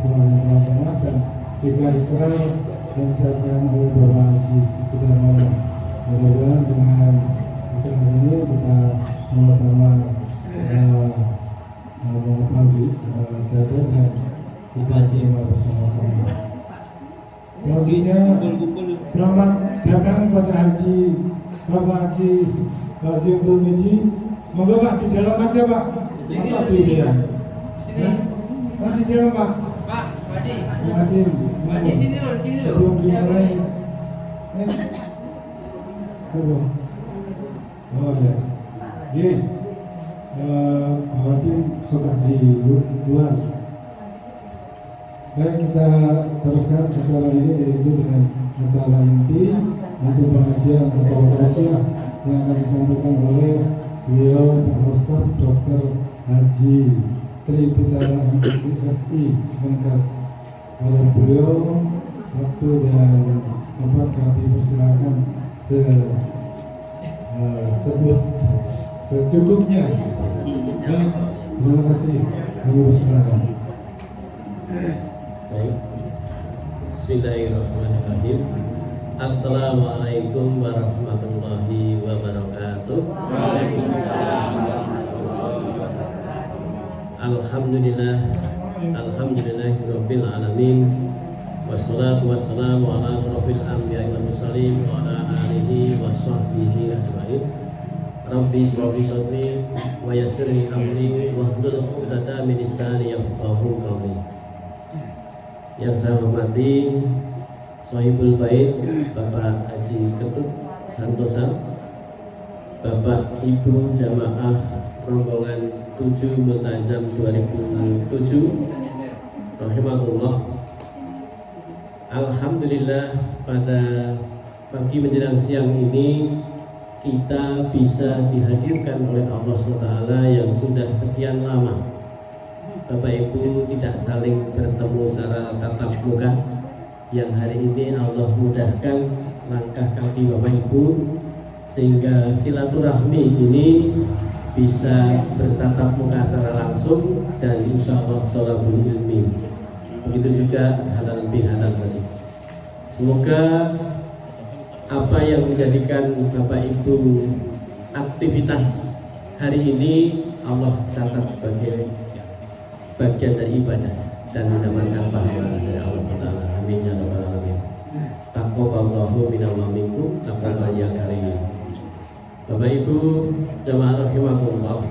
teman-teman dan juga dikenal dan disampaikan oleh Bapak Haji kita mudah-mudahan dengan iklan ini kita sama-sama mengetahui data dan kita terima bersama-sama. Selanjutnya selamat datang pada Haji Bapak Haji Hazim Tulmiji. Monggo Pak di dalam aja Pak. Masa dulu ya. Pak di dalam Pak. Pak Haji. Pak Haji. Pak di sini loh, di sini loh. Sebelum dimulai. Sebelum. Oh ya. Oke. Pak Haji sudah di luar. Baik, kita teruskan acara ini yaitu dengan acara inti yaitu pengajian atau tausiah yang akan disampaikan oleh beliau Pak Ustaz Dr. Haji Tri Pitara SI Mengkas. Oleh beliau waktu dan tempat kami persilakan secukupnya. Baik, terima kasih. Kami persilakan. Baik. Bismillahirrahmanirrahim. Assalamualaikum warahmatullahi wabarakatuh. Waalaikumsalam warahmatullahi wabarakatuh. Alhamdulillah. Alhamdulillahirabbil alamin. Wassalatu wassalamu ala asrofil anbiya'i wal mursalin wa ala alihi wa sahbihi ajma'in. Rabbi shrah li sadri wa yassir li amri wahlul 'uqdatam min lisani yafqahu qawli. Yang saya hormati Sohibul Bait Bapak Haji Ketut Santosa, Bapak Ibu Jamaah Rombongan 7 Multazam 2007 rahimahullah. Alhamdulillah pada pagi menjelang siang ini kita bisa dihadirkan oleh Allah SWT yang sudah sekian lama Bapak Ibu tidak saling bertemu secara tatap muka, yang hari ini Allah mudahkan langkah kaki Bapak Ibu sehingga silaturahmi ini bisa bertatap muka secara langsung dan insya Allah thalabul ilmi. Begitu juga halal bihalal tadi. Semoga apa yang menjadikan Bapak Ibu aktivitas hari ini Allah catat sebagai bagian dari ibadah dan mendapatkan pahala dari Allah Taala. Amin ya rabbal alamin. Taqabbalallahu minna wa minkum taqabbal ya karim. Bapak Ibu jamaah rahimakumullah.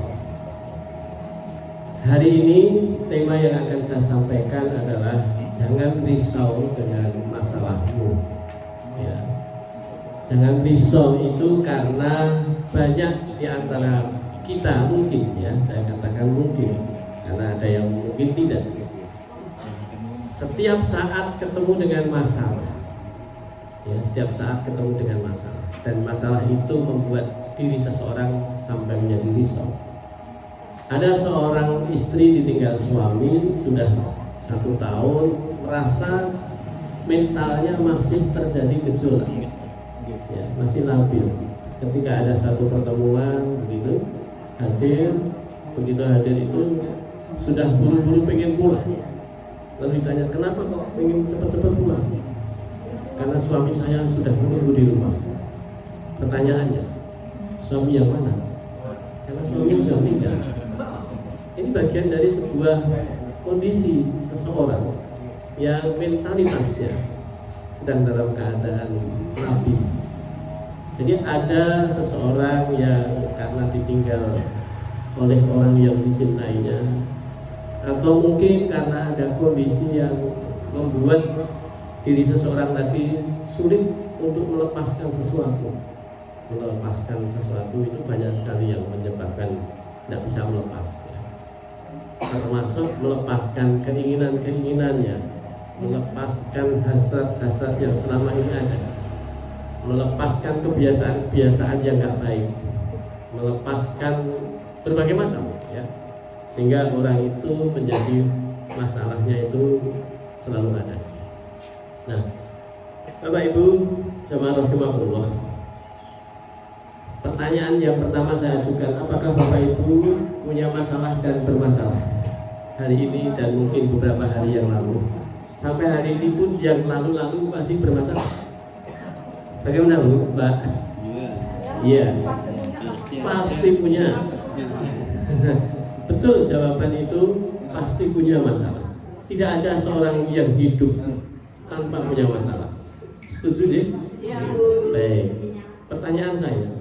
Hari ini tema yang akan saya sampaikan adalah jangan risau dengan masalahmu. Ya. Jangan risau itu karena banyak di antara kita mungkin ya, saya katakan mungkin karena ada yang mungkin tidak. Setiap saat ketemu dengan masalah, ya, setiap saat ketemu dengan masalah, dan masalah itu membuat diri seseorang sampai menjadi risau. Ada seorang istri ditinggal suami sudah 1 tahun, merasa mentalnya masih terjadi gejolak, ya, masih labil. Ketika ada satu pertemuan begitu hadir itu sudah buru-buru pengen pulang. Lalu ditanya, kenapa kok pengen cepat-cepat pulang? Karena suami saya sudah menunggu di rumah. Pertanyaannya, suami yang mana? Karena suami sudah meninggal. Ini bagian dari sebuah kondisi seseorang yang mentalitasnya sedang dalam keadaan labil. Jadi ada seseorang yang karena ditinggal oleh orang yang dicintainya, atau mungkin karena ada kondisi yang membuat diri seseorang tadi sulit untuk melepaskan sesuatu. Melepaskan sesuatu itu banyak sekali yang menyebabkan tidak bisa melepas, ya. Termasuk melepaskan keinginan-keinginannya, melepaskan hasrat-hasrat yang selama ini ada, melepaskan kebiasaan-kebiasaan yang tidak baik, melepaskan berbagai macam, ya, sehingga orang itu menjadi masalahnya itu selalu ada. Nah, Bapak Ibu jamaah rahimakumullah, pertanyaan yang pertama saya ajukan, apakah Bapak Ibu punya masalah dan bermasalah? hari ini dan mungkin beberapa hari yang lalu. Sampai hari ini pun yang lalu-lalu masih bermasalah. Bagaimana Bu, Mbak? Iya. Pasti punya. Betul, jawaban itu pasti punya masalah. Tidak ada seorang yang hidup tanpa punya masalah. Setuju deh? Baik. Pertanyaan saya,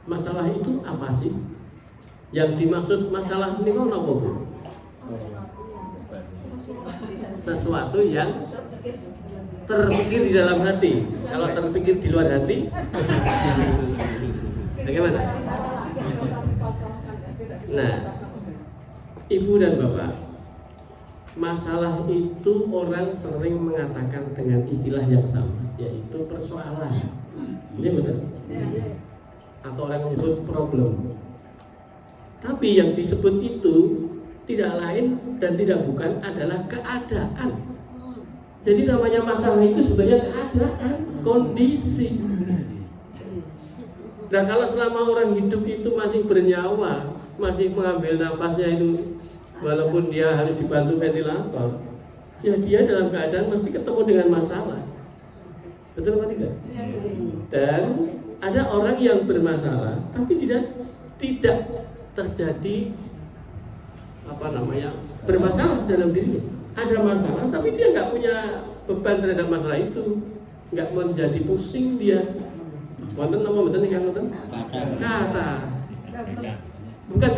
masalah itu apa sih? Yang dimaksud masalah ini kan apa Bu? Sesuatu yang terpikir di dalam hati. Kalau terpikir di luar hati, bagaimana? Nah, Ibu dan Bapak, masalah itu orang sering mengatakan dengan istilah yang sama, yaitu persoalan. Ini benar? Atau orang menyebut problem. Tapi yang disebut itu tidak lain dan tidak bukan adalah keadaan. Jadi namanya masalah itu sebenarnya keadaan, kondisi. Nah kalau selama orang hidup itu masih bernyawa, masih mengambil nafasnya itu, walaupun dia harus dibantu ventilator, ya dia dalam keadaan mesti ketemu dengan masalah. Betul atau tidak? Dan ada orang yang bermasalah, tapi tidak terjadi bermasalah dalam dirinya. Ada masalah, tapi dia nggak punya beban terhadap masalah itu, nggak menjadi pusing dia. Wonten apa betul nih kan wonten? Kata. Bukan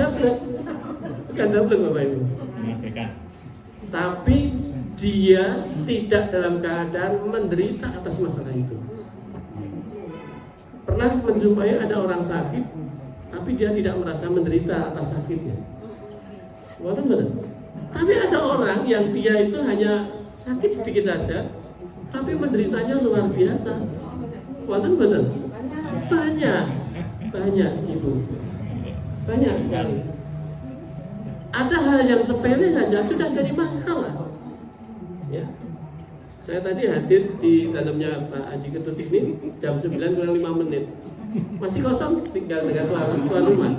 double Bapak Ibu. Tapi dia tidak dalam keadaan menderita atas masalah itu. Pernah menjumpai ada orang sakit, tapi dia tidak merasa menderita atas sakitnya. Wonten betul? Tapi ada orang yang dia itu hanya sakit sedikit saja, tapi menderitanya luar biasa. Wonten betul? Banyak Ibu. Banyak sekali. Ada hal yang sepele saja sudah jadi masalah. Ya. Saya tadi hadir di dalamnya Pak Haji Ketut ini jam 9 kurang 5 menit. Masih kosong, tinggal dengan tuan rumah.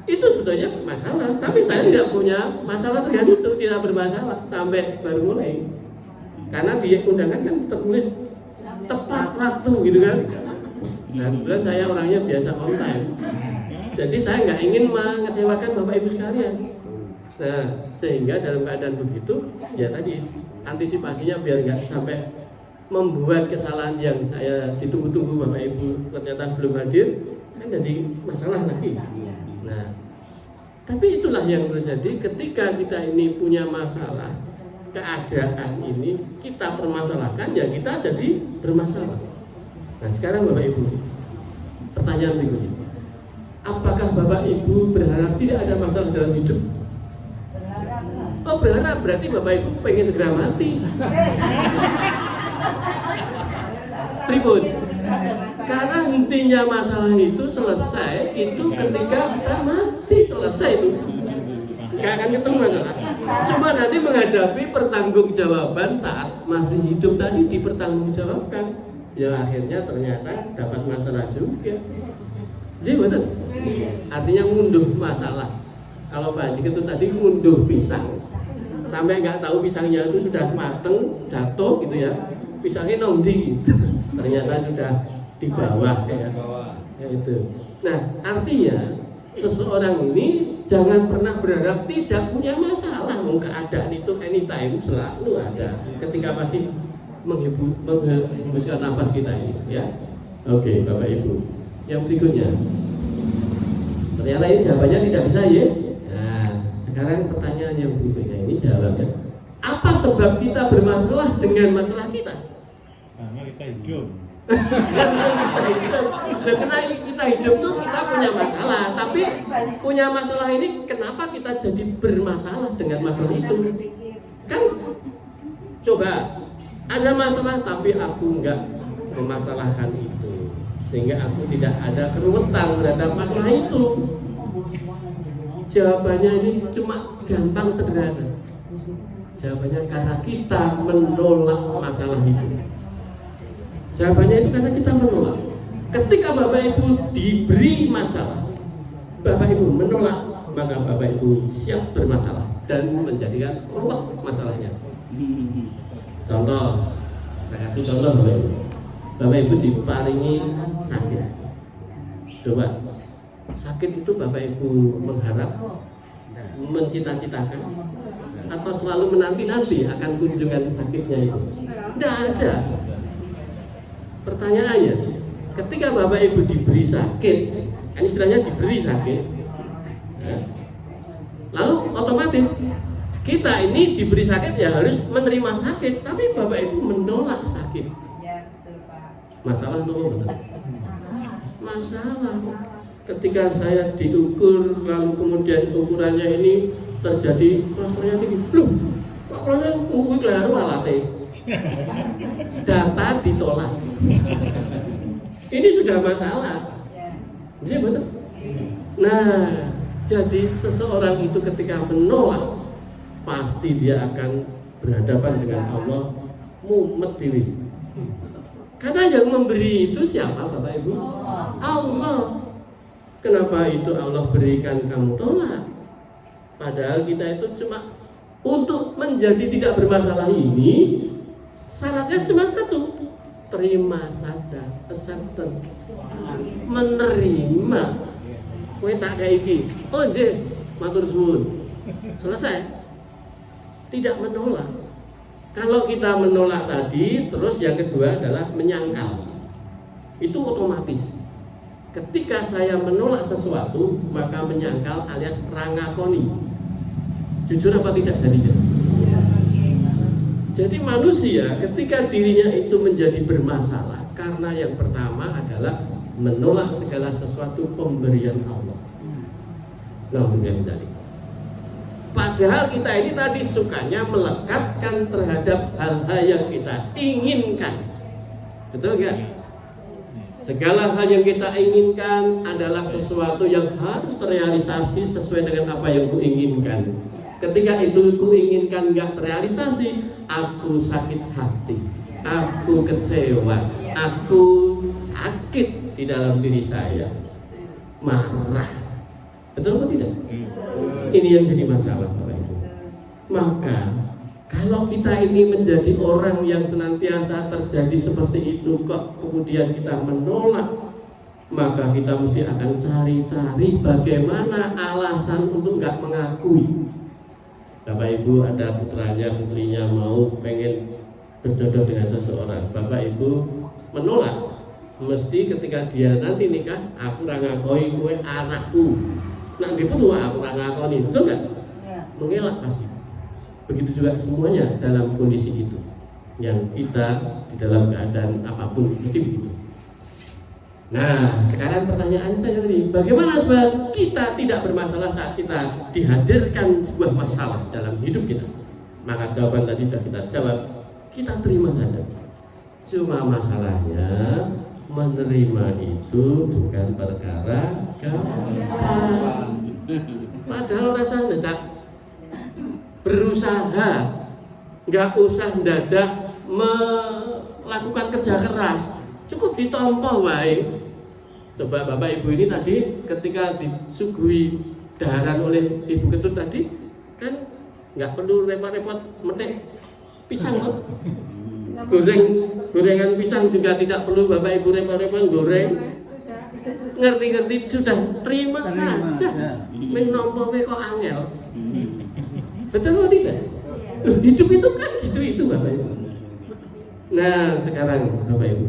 Itu sebetulnya masalah, tapi saya tidak punya masalah dengan itu, tidak bermasalah sampai baru mulai. Karena di undangan kan tertulis tepat waktu gitu kan. Dan kemudian saya orangnya biasa on time. Jadi saya nggak ingin mengecewakan Bapak Ibu sekalian. Nah, sehingga dalam keadaan begitu, ya tadi antisipasinya biar nggak sampai membuat kesalahan yang saya ditunggu-tunggu Bapak Ibu ternyata belum hadir, kan jadi masalah lagi. Nah, tapi itulah yang terjadi ketika kita ini punya masalah, keadaan ini kita permasalahkan, ya kita jadi bermasalah. Nah, sekarang Bapak Ibu, pertanyaan berikutnya. Apakah Bapak Ibu berharap tidak ada masalah dalam hidup? Oh, berharap, berarti Bapak Ibu pengen segera mati. Pripun? Karena intinya masalah itu selesai itu ketika kita mati, selesai itu. Gak akan ketemu masalah. Cuma nanti menghadapi pertanggungjawaban saat masih hidup tadi dipertanggungjawabkan. Ya akhirnya ternyata dapat masalah juga. Jadi betul. Artinya ngunduh masalah. Kalau Pak Haji Ketut tadi ngunduh pisang, sampai nggak tahu pisangnya itu sudah mateng, jatuh gitu ya. Pisangnya nondi, ternyata sudah di bawah ya itu. Nah artinya seseorang ini jangan pernah berharap tidak punya masalah. Keadaan itu anytime selalu ada ketika masih menghembuskan nafas kita ini ya. Oke Bapak Ibu, yang berikutnya ternyata ini jawabannya tidak bisa ya. Nah sekarang pertanyaan yang berikutnya ini jawabnya, apa sebab kita bermasalah dengan masalah kita? Karena kita hidup. Karena kita hidup tuh kita punya masalah, tapi punya masalah ini kenapa kita jadi bermasalah dengan masalah itu? Kan coba ada masalah tapi aku enggak memasalahkan itu, sehingga aku tidak ada keruwetan terhadap masalah itu. Jawabannya ini cuma gampang sederhana. Jawabannya karena kita menolak masalah itu. Jawabannya itu karena kita menolak. Ketika Bapak Ibu diberi masalah, Bapak Ibu menolak, maka Bapak Ibu siap bermasalah. dan menjadikan ruwet masalahnya. Contoh, saya kasih contoh Bapak Ibu. Bapak Ibu diparingi sakit. Coba, sakit itu Bapak Ibu mengharap, mencita-citakan, atau selalu menanti-nanti akan kunjungan sakitnya itu? Tidak ada. Pertanyaannya, ketika Bapak Ibu diberi sakit, kan istilahnya diberi sakit, ya, lalu otomatis kita ini diberi sakit ya harus menerima sakit, tapi Bapak Ibu menolak sakit. Masalah nopo betul? Masalah. Ketika saya diukur lalu kemudian ukurannya ini terjadi kolesterolnya tinggi, loh, kok kolesterolnya tinggi kelaru alate? Data ditolak. Ini sudah masalah. Iya betul. Nah, jadi seseorang itu ketika menolak, pasti dia akan berhadapan dengan Allah mumet diri. Karena yang memberi itu siapa Bapak Ibu? Allah. Kenapa itu Allah berikan kamu tolak? Padahal kita itu cuma untuk menjadi tidak bermasalah ini syaratnya cuma satu, terima saja, acceptance, menerima. Kowe tak kayak iki, oh nggih, matur suwun, selesai. Tidak menolak. Kalau kita menolak tadi, terus yang kedua adalah menyangkal. Itu otomatis. Ketika saya menolak sesuatu, maka menyangkal alias rangakoni. Jujur apa tidak jadinya? Jadi manusia ketika dirinya itu menjadi bermasalah, karena yang pertama adalah menolak segala sesuatu pemberian Allah. Nah, tadi. Padahal kita ini tadi sukanya melekatkan terhadap hal-hal yang kita inginkan. Betul nggak? Segala hal yang kita inginkan adalah sesuatu yang harus terrealisasi sesuai dengan apa yang kuinginkan. Ketika itu kuinginkan nggak terrealisasi, aku sakit hati, aku kecewa, aku sakit di dalam diri saya, marah. Betul atau tidak? Ini yang jadi masalah Bapak Ibu. Maka kalau kita ini menjadi orang yang senantiasa terjadi seperti itu, kok kemudian kita menolak, maka kita mesti akan cari-cari bagaimana alasan untuk nggak mengakui. Bapak Ibu ada putrinya mau pengen berjodoh dengan seseorang, Bapak Ibu menolak. Mesti ketika dia nanti nikah, aku ngakoi kowe anakku. Nah, gitu aku ngakoni, betul nggak? Mengelak pasti. Begitu juga semuanya dalam kondisi itu. Yang kita di dalam keadaan apapun mesti begitu. Nah, sekarang pertanyaan saya tadi, bagaimana supaya kita tidak bermasalah saat kita dihadirkan sebuah masalah dalam hidup kita? Maka jawaban tadi sudah kita jawab, kita terima saja. Cuma masalahnya menerima itu bukan perkara gampang. Padahal rasanya tak berusaha, nggak usah mendadak melakukan kerja keras, cukup ditompo wae. Coba Bapak Ibu ini tadi ketika disuguhi daharan oleh Ibu Ketut tadi, kan nggak perlu repot-repot metik pisang kok. Gorengan pisang juga tidak perlu Bapak Ibu repot-repot goreng. Ngerti-ngerti sudah terima saja. Menompo kok angel. Betul atau tidak? Loh, hidup itu kan gitu Bapak Ibu. Nah, sekarang Bapak Ibu,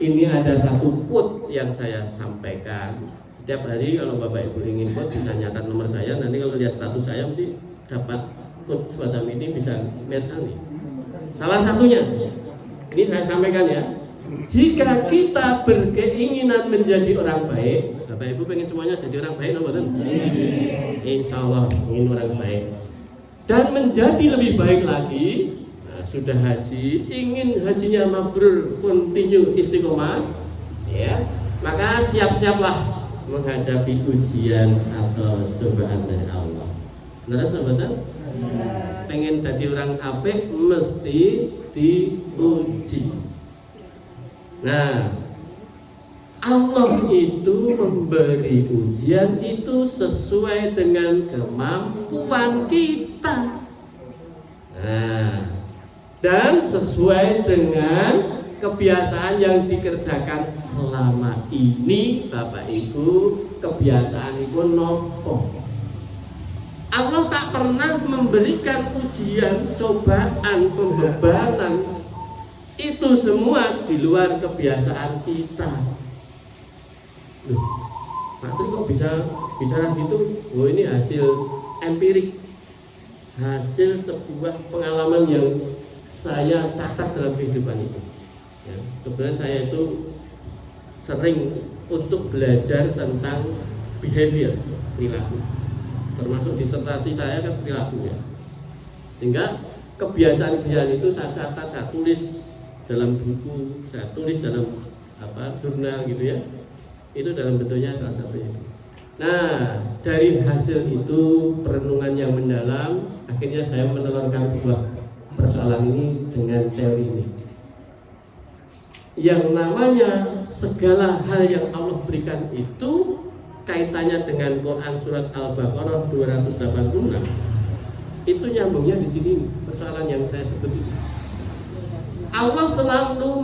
ini ada satu quote yang saya sampaikan. Setiap hari kalau Bapak Ibu ingin quote bisa nyatat nomor saya. Nanti kalau lihat status saya mesti dapat quote semacam ini, bisa lihat sini. Salah satunya, ini saya sampaikan ya. Jika kita berkeinginan menjadi orang baik, Bapak Ibu pengen semuanya jadi orang baik, betul? Insya Allah ingin orang baik dan menjadi lebih baik lagi. Nah, sudah haji, ingin hajinya mabrur, continue istiqomah, ya, maka siap-siaplah menghadapi ujian atau cobaan dari Allah. Benar sahabat? Pengen jadi orang apik mesti diuji. Nah, Allah itu memberi ujian itu sesuai dengan kemampuan kita. Nah, dan sesuai dengan kebiasaan yang dikerjakan selama ini. Bapak Ibu, kebiasaan itu nopo. Allah tak pernah memberikan ujian, cobaan, pembebanan. Itu semua di luar kebiasaan kita. Loh, Pak Tri kok bisa bicara gitu? Oh, ini hasil empirik, hasil sebuah pengalaman yang saya catat dalam kehidupan itu. Ya, kebetulan saya itu sering untuk belajar tentang behavior, perilaku. Termasuk disertasi saya kan perilaku ya. Sehingga kebiasaan-kebiasaan itu saya catat, saya tulis dalam buku, saya tulis dalam jurnal gitu ya. Itu dalam bentuknya salah satunya. Nah, dari hasil itu perenungan yang mendalam, akhirnya saya menelurkan sebuah persoalan ini dengan teori ini. Yang namanya segala hal yang Allah berikan itu kaitannya dengan Quran surat Al-Baqarah 286. Itu nyambungnya di sini persoalan yang saya sebut ini. Allah selalu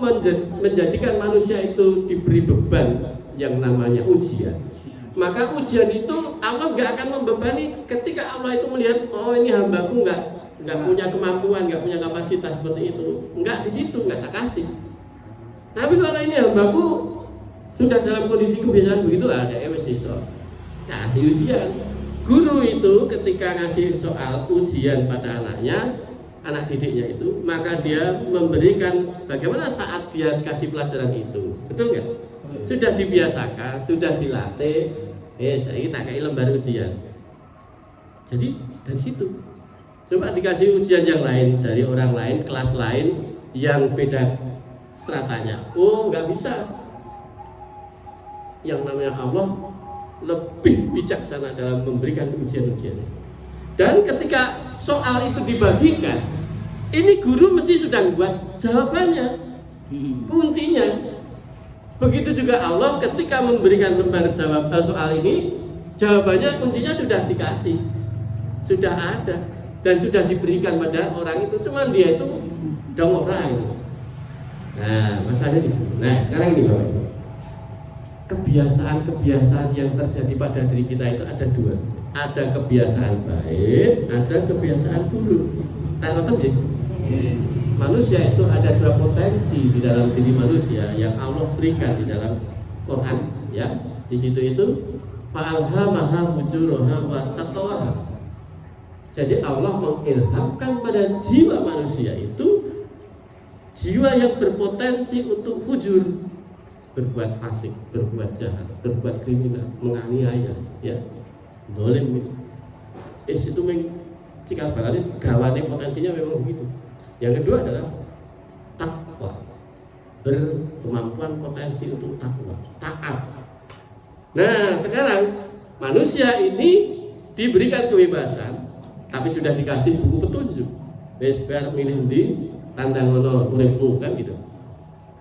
menjadikan manusia itu diberi beban yang namanya ujian. Maka ujian itu Allah nggak akan membebani ketika Allah itu melihat, oh ini hambaku nggak punya kemampuan, nggak punya kapasitas seperti itu. Nggak di situ, nggak tak kasih. Tapi kalau ini hambaku sudah dalam kondisi kebiasaan begitu, ada siswa kasih ujian. Guru itu ketika ngasih soal ujian pada anaknya, anak didiknya itu, maka dia memberikan bagaimana saat dia kasih pelajaran itu, betul nggak? Sudah dibiasakan, sudah dilatih. Saya tak kayak lembar ujian. Jadi dari situ, coba dikasih ujian yang lain dari orang lain, kelas lain yang beda stratanya. Oh, nggak bisa. Yang namanya Allah lebih bijaksana dalam memberikan ujian-ujian. Dan ketika soal itu dibagikan, ini guru mesti sudah buat jawabannya, kuncinya. Begitu juga Allah ketika memberikan lembar jawab soal ini, jawabannya kuncinya sudah dikasih, sudah ada, dan sudah diberikan pada orang itu. Cuman dia itu dong orang. Nah, masalahnya di sini. Nah, sekarang ini Bapak Ibu, kebiasaan-kebiasaan yang terjadi pada diri kita itu ada dua. Ada kebiasaan baik, ada kebiasaan buruk. Tak ngerti ya? Manusia itu ada dua potensi di dalam diri manusia yang Allah berikan di dalam Quran, ya. Di situ itu fa'alhamaha fujuraha wa taqwaha. Jadi Allah mengilhamkan pada jiwa manusia itu jiwa yang berpotensi untuk fujur, berbuat fasik, berbuat jahat, berbuat kriminal, menganiaya, ya. Dolim itu. Itu cikal bakal gawane potensinya memang begitu. Yang kedua adalah takwa, berkemampuan potensi untuk takwa, taat. Nah, sekarang manusia ini diberikan kebebasan, tapi sudah dikasih buku petunjuk. Biar milih di tandang ngono uripmu kan gitu.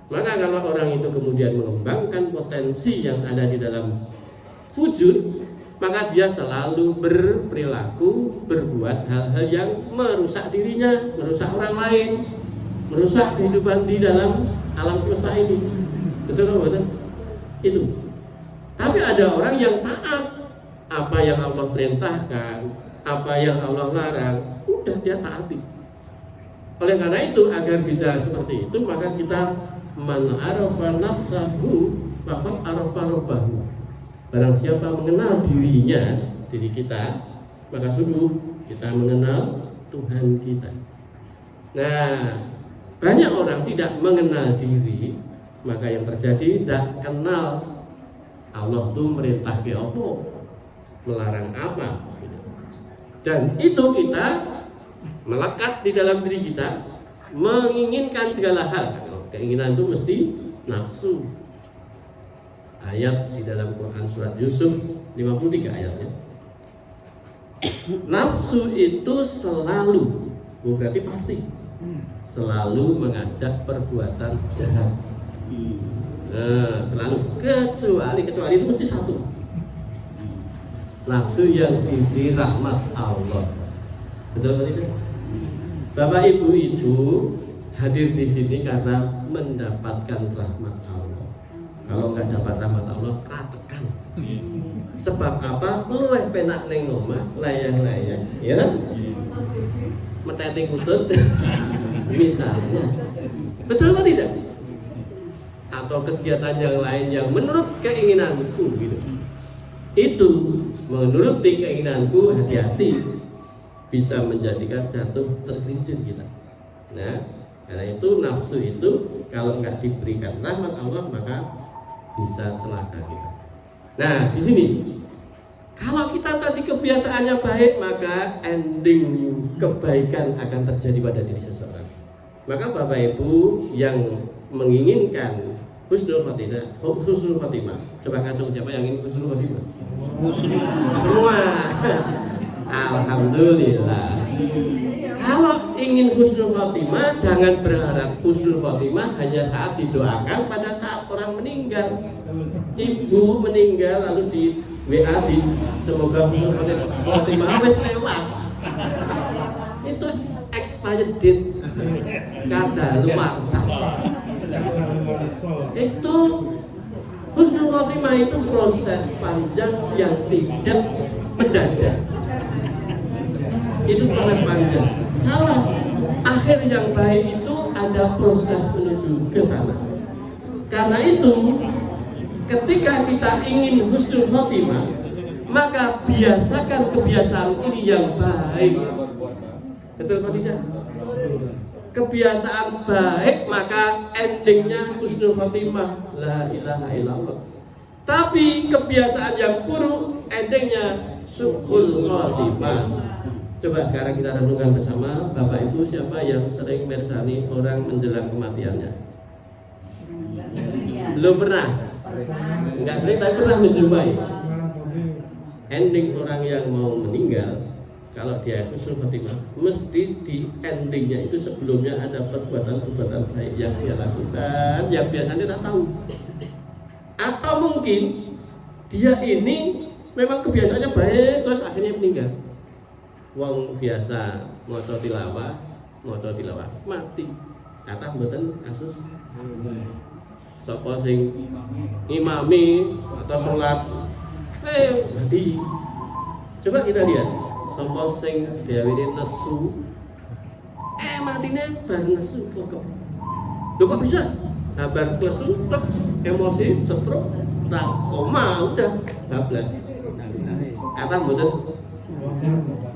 Maka kalau orang itu kemudian mengembangkan potensi yang ada di dalam fujur, maka dia selalu berperilaku, berbuat hal-hal yang merusak dirinya, merusak orang lain, merusak kehidupan di dalam alam semesta ini. Betul atau betul? Itu. Tapi ada orang yang taat, apa yang Allah perintahkan, apa yang Allah larang, udah dia taati. Oleh karena itu, agar bisa seperti itu, maka kita man arafa nafsahu faqad arafa rabbahu. Barang siapa mengenal dirinya, diri kita, maka sungguh kita mengenal Tuhan kita. Nah, banyak orang tidak mengenal diri, maka yang terjadi tidak kenal Allah itu merintah ke apa, melarang apa. Dan itu kita melekat di dalam diri kita, menginginkan segala hal. Keinginan itu mesti nafsu. Ayat di dalam Quran surat Yusuf 53 ayatnya. Nafsu itu selalu, berarti pasti, selalu mengajak perbuatan jahat. Selalu kecuali itu mesti satu. Nafsu yang isi rahmat Allah. Betul tidak? Bapak Ibu itu hadir di sini karena mendapatkan rahmat Allah. Kalau nggak dapat rahmat Allah, ratekan. Sebab apa? Luweh penak ning omah, layang-layang, ya. Meteti kutut, misalnya. Betul atau tidak? Atau kegiatan yang lain yang menurut keinginanku, gitu. Itu menuruti keinginanku, hati-hati, bisa menjadikan jatuh tergelincir kita. Nah, karena itu nafsu itu kalau nggak diberikan rahmat Allah maka bisa celaka kita. Nah, di sini kalau kita tadi kebiasaannya baik maka ending kebaikan akan terjadi pada diri seseorang. Maka Bapak Ibu yang menginginkan husnul khotimah, coba kacung siapa yang ingin husnul khotimah? Semua. Alhamdulillah. Kalau ingin husnul khotimah, jangan berharap husnul khotimah hanya saat didoakan pada saat orang meninggal. Ibu meninggal lalu di WA di semoga husnul khotimah wes lewat. Itu expired date. Kata luar sah. Itu husnul khotimah itu proses panjang yang tidak mendadak. Itu proses panjang. Salah. Akhir yang baik itu ada proses menuju ke sana. Karena itu, ketika kita ingin husnul khotimah, maka biasakan kebiasaan ini yang baik. Betul atau tidak? Kebiasaan baik maka endingnya husnul khotimah, la ilaha illallah. Tapi kebiasaan yang buruk endingnya su'ul khotimah. Coba sekarang kita renungkan bersama, Bapak Ibu siapa yang sering mersani orang menjelang kematiannya? Belum pernah? Enggak sering tapi pernah menjumpai. Ending orang yang mau meninggal, kalau dia husnul khotimah, mesti di endingnya itu sebelumnya ada perbuatan-perbuatan baik yang dia lakukan, yang biasanya tidak tahu. Atau mungkin dia ini memang kebiasaannya baik, terus akhirnya meninggal. Wong biasa maca tilawah mati. Kata mboten kasus. Sapa sing ngimami atau salat mati. Coba kita lihat. Sapa sing dheweke nesu matine bar nesu kok. Lho kok bisa? Kabar nesu tok emosi stroke tak koma udah bablas. Kata mboten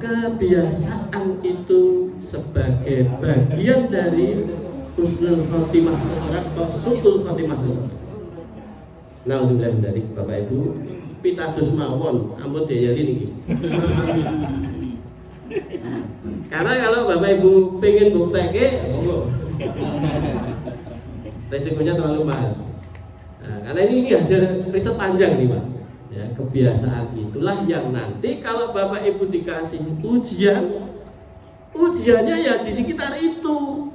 kebiasaan itu sebagai bagian dari husnul khotimah seseorang atau husnul khotimah seseorang. Naudzubillah dari Bapak Ibu pitados mawon ampun diayali niki. Karena kalau Bapak Ibu pengen bukteke monggo. Resikonya terlalu mahal. Nah, karena ini hasil riset panjang nih Pak. Ya, kebiasaan itulah yang nanti kalau Bapak Ibu dikasih ujiannya ya di sekitar itu.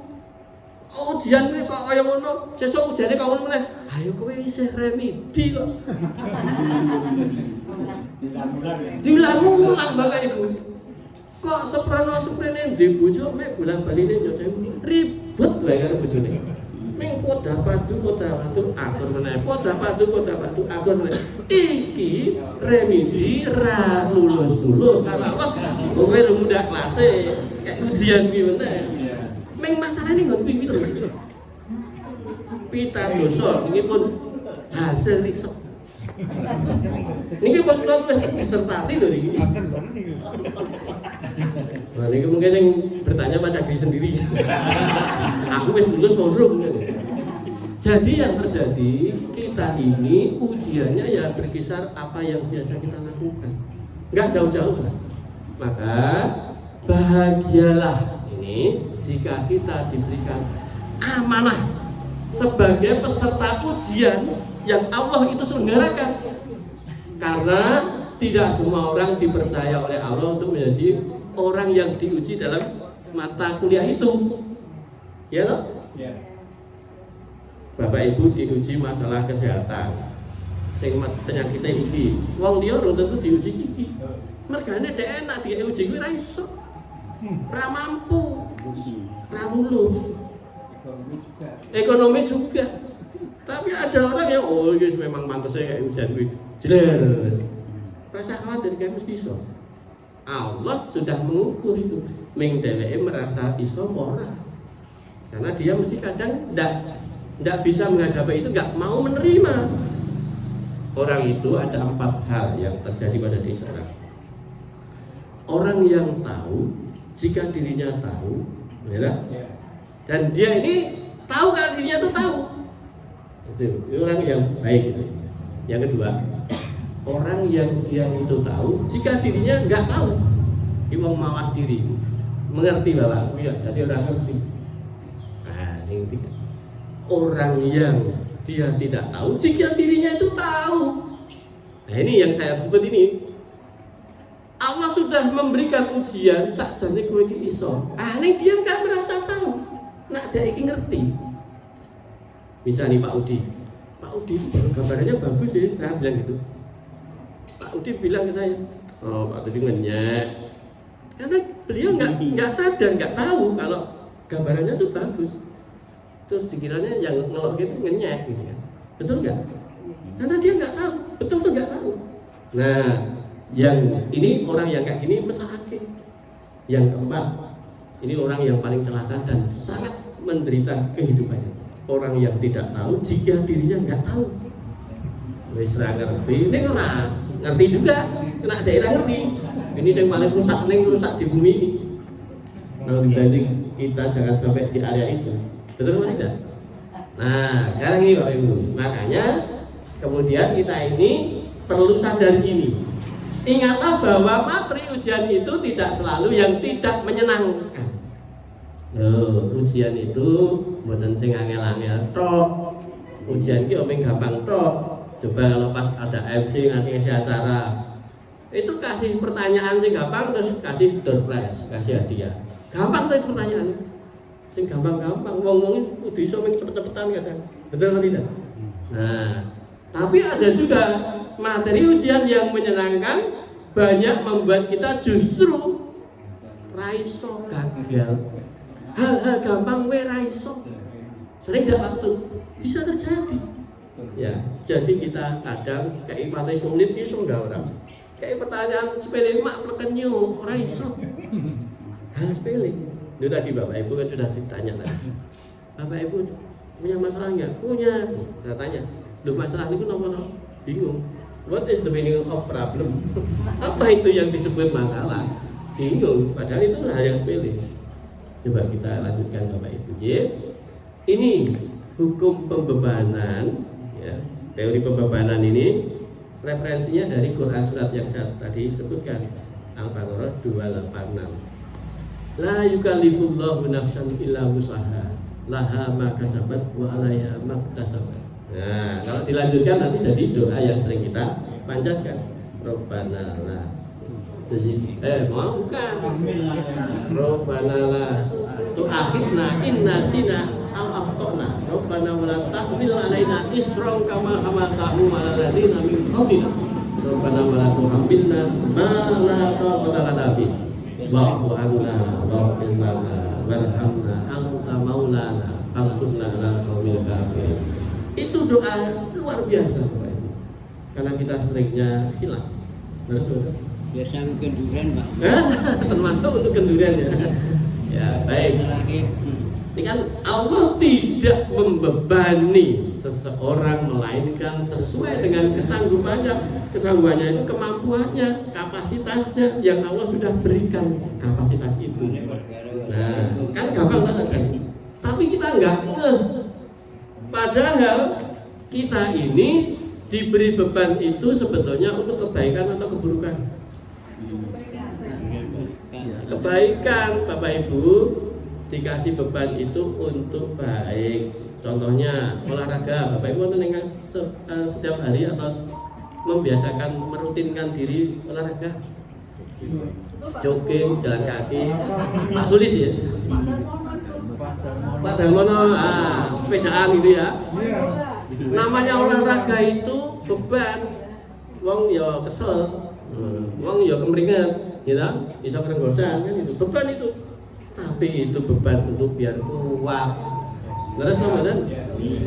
Ujiannya kok kaya ngono, sesuk ujiannya kok ngono meneh. Ayo kowe isih remedi kok. Diulang-ulang Bapak Ibu. Kok seprene ndek bojo mek bolang-baline yo ribet wae karo bojone. Ning podah padu akur meneh. Podah padu akur meneh. Iki remedi ra lulus kalau kowe lu mudah klase kayak ujian kuwi meneh. Ming masalahne nggon kuwi terus. Pitadosa niki pun hasil riset. Niki pun tulis disertasi lho niki. Nah, niki mungkin yang bertanya pada diri sendiri. Aku wis lulus mondro. Jadi yang terjadi kita ini ujiannya ya berkisar apa yang biasa kita lakukan. Enggak jauh-jauh lah. Maka bahagialah ini jika kita diberikan amanah sebagai peserta ujian yang Allah itu selenggarakan. Karena tidak semua orang dipercaya oleh Allah untuk menjadi orang yang diuji dalam mata kuliah itu. Ya toh? Ya. Bapak Ibu diuji masalah kesehatan. Sing penyakitnya iki, wong liya ora tentu diuji iki. Mergane dhek enak diuji kuwi ra iso. Ra mampu. Ra lulus. Ekonomi juga. Tapi ada orang yang oh ini memang pantasnya kayak ujian kuwi. Jler. Rasa khawatir kayak mesti iso. Allah sudah mengukur itu. Ming dheweke merasa iso ora. Karena dia mesti kadang ndak bisa menghadapi itu, nggak mau menerima. Orang itu ada 4 hal yang terjadi pada diri seorang. Orang yang tahu jika dirinya tahu, ya, dan dia ini tahu kalau dirinya itu tahu. Itu orang yang baik. Itu. Yang kedua, orang yang dia itu tahu jika dirinya nggak tahu. Dia mau mawas diri, mengerti bahwa ya jadi orang ngerti. Nah, yang ketiga, orang yang dia tidak tahu jika dirinya itu tahu. Nah ini yang saya sebut ini. Allah sudah memberikan ujian sakjane kowe iki iso. Ning dia enggak merasa tahu. Nak dia iki ngerti. Misalnya Pak Udi gambarnya bagus sih, saya bilang gitu. Pak Udi bilang ke saya, oh Pak Udi ngenyek. Karena beliau nggak sadar, nggak tahu kalau gambarannya itu bagus. Terus dikiranya yang ngelok gitu ngenyek gitu kan. Betul nggak? Karena dia nggak tahu, betul nggak tahu. Nah, yang ini orang yang kayak gini mesake. Yang keempat, ini orang yang paling celaka dan sangat menderita kehidupannya. Orang yang tidak tahu jika dirinya nggak tahu. Wis ra ngerti, ning ora ngerti juga, kena daerah ngerti. Ini yang paling rusak di bumi ini. Kalau dibanding kita jangan sampai di area itu. Betul atau tidak? Nah, sekarang ini Bapak Ibu, makanya kemudian kita ini perlu sadar gini. Ingatlah bahwa materi ujian itu tidak selalu yang tidak menyenangkan. Loh, ujian itu bukan sing angel-angel tok. Ujian itu omong gampang tok. Coba kalau pas ada MC ngasih acara, itu kasih pertanyaan sing gampang terus kasih door prize, kasih hadiah. Gampang tuh pertanyaan. Sing gampang-gampang ngomongin udah iso meng cepet-cepetan kadang. Betul atau tidak? Nah, tapi ada juga materi ujian yang menyenangkan banyak membuat kita justru raiso gagal. Hal-hal gampang we raiso. Sering gak waktu bisa terjadi. Ya, jadi kita kadang kayak materi sulit iso enggak orang. Kayak pertanyaan sepele mak plekenyu raiso. Hal sepele. Itu tadi Bapak Ibu kan sudah ditanya tadi. Bapak Ibu punya masalah nggak? Punya. Saya tanya. Loh masalah itu apa? Bingung. What is the meaning of problem? Apa itu yang disebut masalah? Bingung. Padahal itu hal yang sepele. Coba kita lanjutkan Bapak Ibu. Ini hukum pembebanan. Ya, teori pembebanan ini referensinya dari Quran surat yang saya tadi sebutkan. Al-Baqarah 286. La yukallifullahu nafsan illa wus'aha laha ma kasabat wa 'alaiha ma iktasabat. Nah, kalau dilanjutkan nanti jadi doa yang sering kita panjatkan. Rabbana la Rabbana la tu'akhidna in nasina aw akhtana. Rabbana wa la tahmil 'alaina isran kama hamaltahu 'alal ladzina min qablina. Rabbana wa la tuhammilna ma la taqata lana bihi. Wa'fu 'anna waghfir lana warhamna anta maulana fansurna 'alal qaumil kafirin. Itu doa luar biasa Bapak Ibu. Karena kita seringnya hilaf. Terus biasa kenduran Pak. Termasuk untuk kenduran ya. Ya, baik. Ini kan Allah tidak membebani seseorang melainkan sesuai dengan kesanggupannya. Kesanggupannya itu kemampuannya, kapasitasnya yang Allah sudah berikan kapasitas itu. Nah, kan gampang banget. Tapi kita enggak ngeh. Padahal kita ini diberi beban itu sebetulnya untuk kebaikan atau keburukan? Kebaikan, Bapak Ibu. Dikasih beban itu untuk baik. Contohnya olahraga, Bapak Ibu menengah setiap hari atau membiasakan merutinkan diri olahraga, jogging, jalan kaki. Pak Sulis ya, Pak Darmono, sepedaan gitu ya. Iya. Namanya olahraga itu beban. Wong ya kesel, wong ya kemringet, gitu. Bisa kerenggosan kan itu beban itu. Tapi itu beban untuk biar kuat. Terus kan?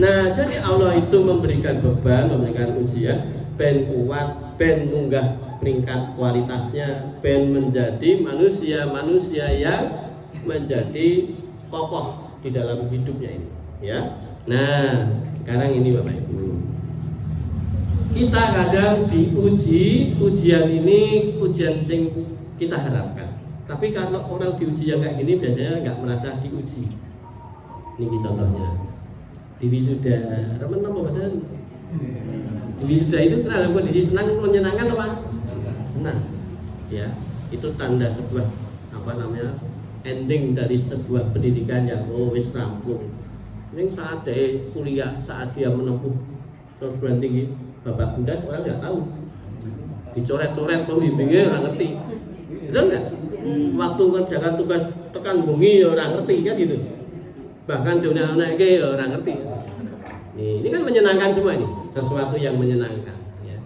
Nah, jadi Allah itu memberikan beban, memberikan ujian, ben kuat, ben munggah peringkat kualitasnya, ben menjadi manusia yang menjadi kokoh di dalam hidupnya ini, ya. Nah, sekarang ini Bapak Ibu, kita kadang diuji, ujian ini ujian sing kita harapkan. Tapi kalau orang diuji yang kayak gini biasanya nggak merasa diuji. Ini contohnya di wisuda, remen apa badan? Di wisuda itu dalam kondisi senang, menyenangkan apa? Senang, ya. Itu tanda sebuah ending dari sebuah pendidikan yang wis rampung. Ini saat dia kuliah, saat dia menempuh perguruan tinggi, bapak bunda orang nggak tahu. Dicoret-coret pembimbingnya orang ngerti, betul nggak? Waktu kerjakan tugas tekan bungi orang ngerti kan gitu. Bahkan dunia anak ke orang ngerti. Ini kan menyenangkan semua ini, sesuatu yang menyenangkan. Ya.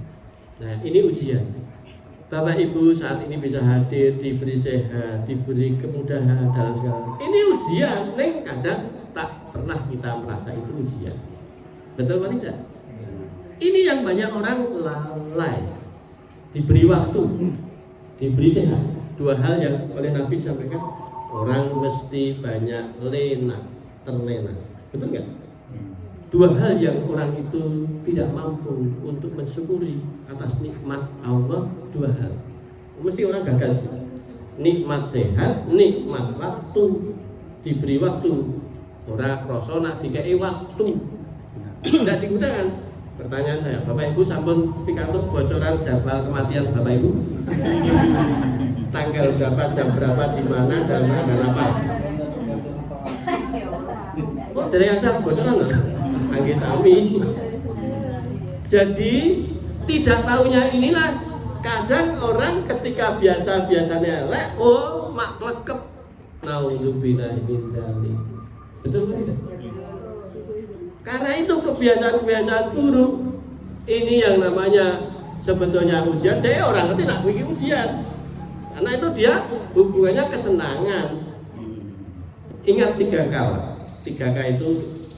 Nah ini ujian. Bapak Ibu saat ini bisa hadir, diberi sehat, diberi kemudahan dalam segala. Ini ujian, neng kadang tak pernah kita merasa itu ujian. Betul atau tidak? Ini yang banyak orang lalai. Diberi waktu, diberi sehat. Dua hal yang oleh Nabi sampaikan, orang mesti banyak terlena. Betul nggak? Dua hal yang orang itu tidak mampu untuk mensyukuri atas nikmat Allah, dua hal. Mesti orang gagal. Nikmat sehat, nikmat waktu, diberi waktu. Orang krasa nak dikei waktu. Tidak digunakan. Pertanyaan saya, Bapak Ibu sampun pikantuk bocoran jadwal kematian Bapak Ibu? Tanggal berapa, jam berapa, di mana, dan apa? Oh, dari acara bocoran loh. Angge sami. Jadi tidak tahunya inilah kadang orang ketika biasa-biasanya elek, oh mak lekep. Nauzubillahi min dzalik. Betul tidak? Karena itu kebiasaan-kebiasaan buruk. Ini yang namanya sebetulnya ujian. Dia orang ngerti nak bikin ujian. Karena itu dia hubungannya kesenangan. Ingat 3K. 3K itu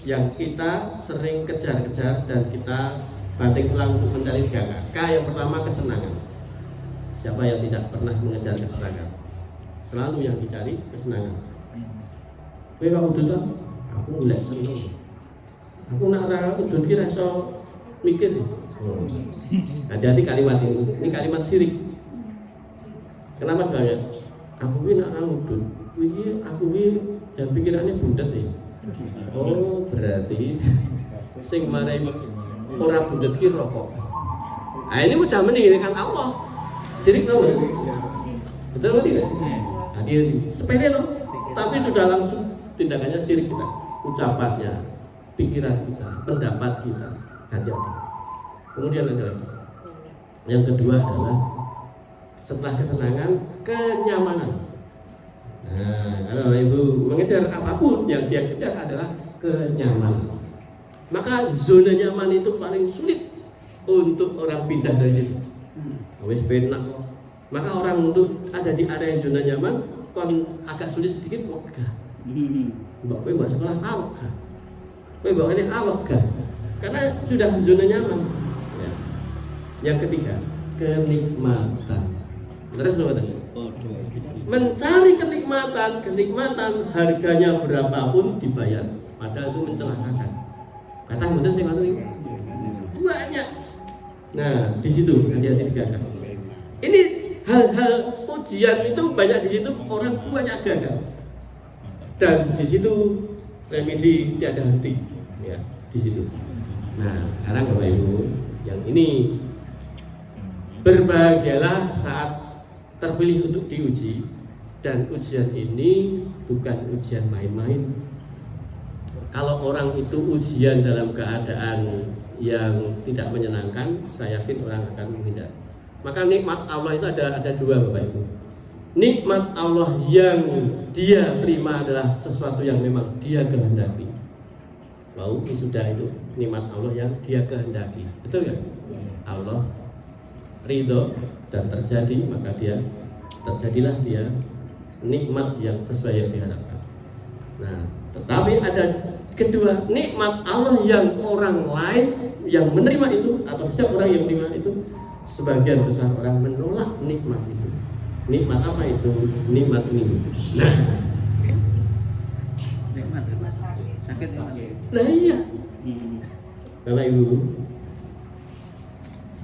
yang kita sering kejar-kejar dan kita banting tulang untuk mencari 3K. K yang pertama kesenangan. Siapa yang tidak pernah mengejar kesenangan? Selalu yang dicari kesenangan. Kowe kok udah aku golek seneng. Aku nak ora udah ki rasa mikir. Hati-hati kalimat ini. Ini kalimat syirik. Kenapa sebenarnya? Aku ini nak ora udah. Aku ini dan pikirannya bundet ya. Oh berarti sing marai ora bundet ki rokok. Nah ini udah meninggalkan Allah. Sirik tahu ya? Betul atau tidak? Nah, dia sepele loh, tapi sudah langsung tindakannya sirik kita, ucapannya, pikiran kita, pendapat kita. Hati-hati. Kemudian lagi. Yang kedua adalah setelah kesenangan, kenyamanan. Nah, kalau ibu mengejar apapun yang dia kejar adalah kenyamanan. Maka zona nyaman itu paling sulit untuk orang pindah dari situ. Wes penak. Maka orang untuk ada di area zona nyaman kon agak sulit sedikit wegah. Mbak kowe mbak sekolah awak. Kowe mbak ini awak gas. Karena sudah zona nyaman. Ya. Yang ketiga, kenikmatan. Terus apa tadi? Mencari kenikmatan harganya berapapun dibayar, padahal itu mencelakakan. Kata betul sih mas ini banyak. Nah di situ hati-hati gagal. Ini hal-hal ujian itu banyak di situ orang banyak gagal. Dan di situ remedi tiada henti, ya di situ. Nah sekarang Bapak Ibu yang ini berbahagialah saat terpilih untuk diuji. Dan ujian ini bukan ujian main-main. Kalau orang itu ujian dalam keadaan yang tidak menyenangkan, saya yakin orang akan menghindar. Maka nikmat Allah itu ada dua Bapak Ibu. Nikmat Allah yang dia terima adalah sesuatu yang memang dia kehendaki. Mau wisuda itu nikmat Allah yang Dia kehendaki, betul nggak? Allah ridho dan terjadi, maka terjadilah dia nikmat yang sesuai yang diharapkan. Nah, tetapi ada kedua, nikmat Allah yang orang lain yang menerima itu atau setiap orang yang menerima itu, sebagian besar orang menolak nikmat itu. Nikmat apa itu? Nikmat ini. Nah, Nikmat sakit nikmat. nah iya. Bapak Ibu,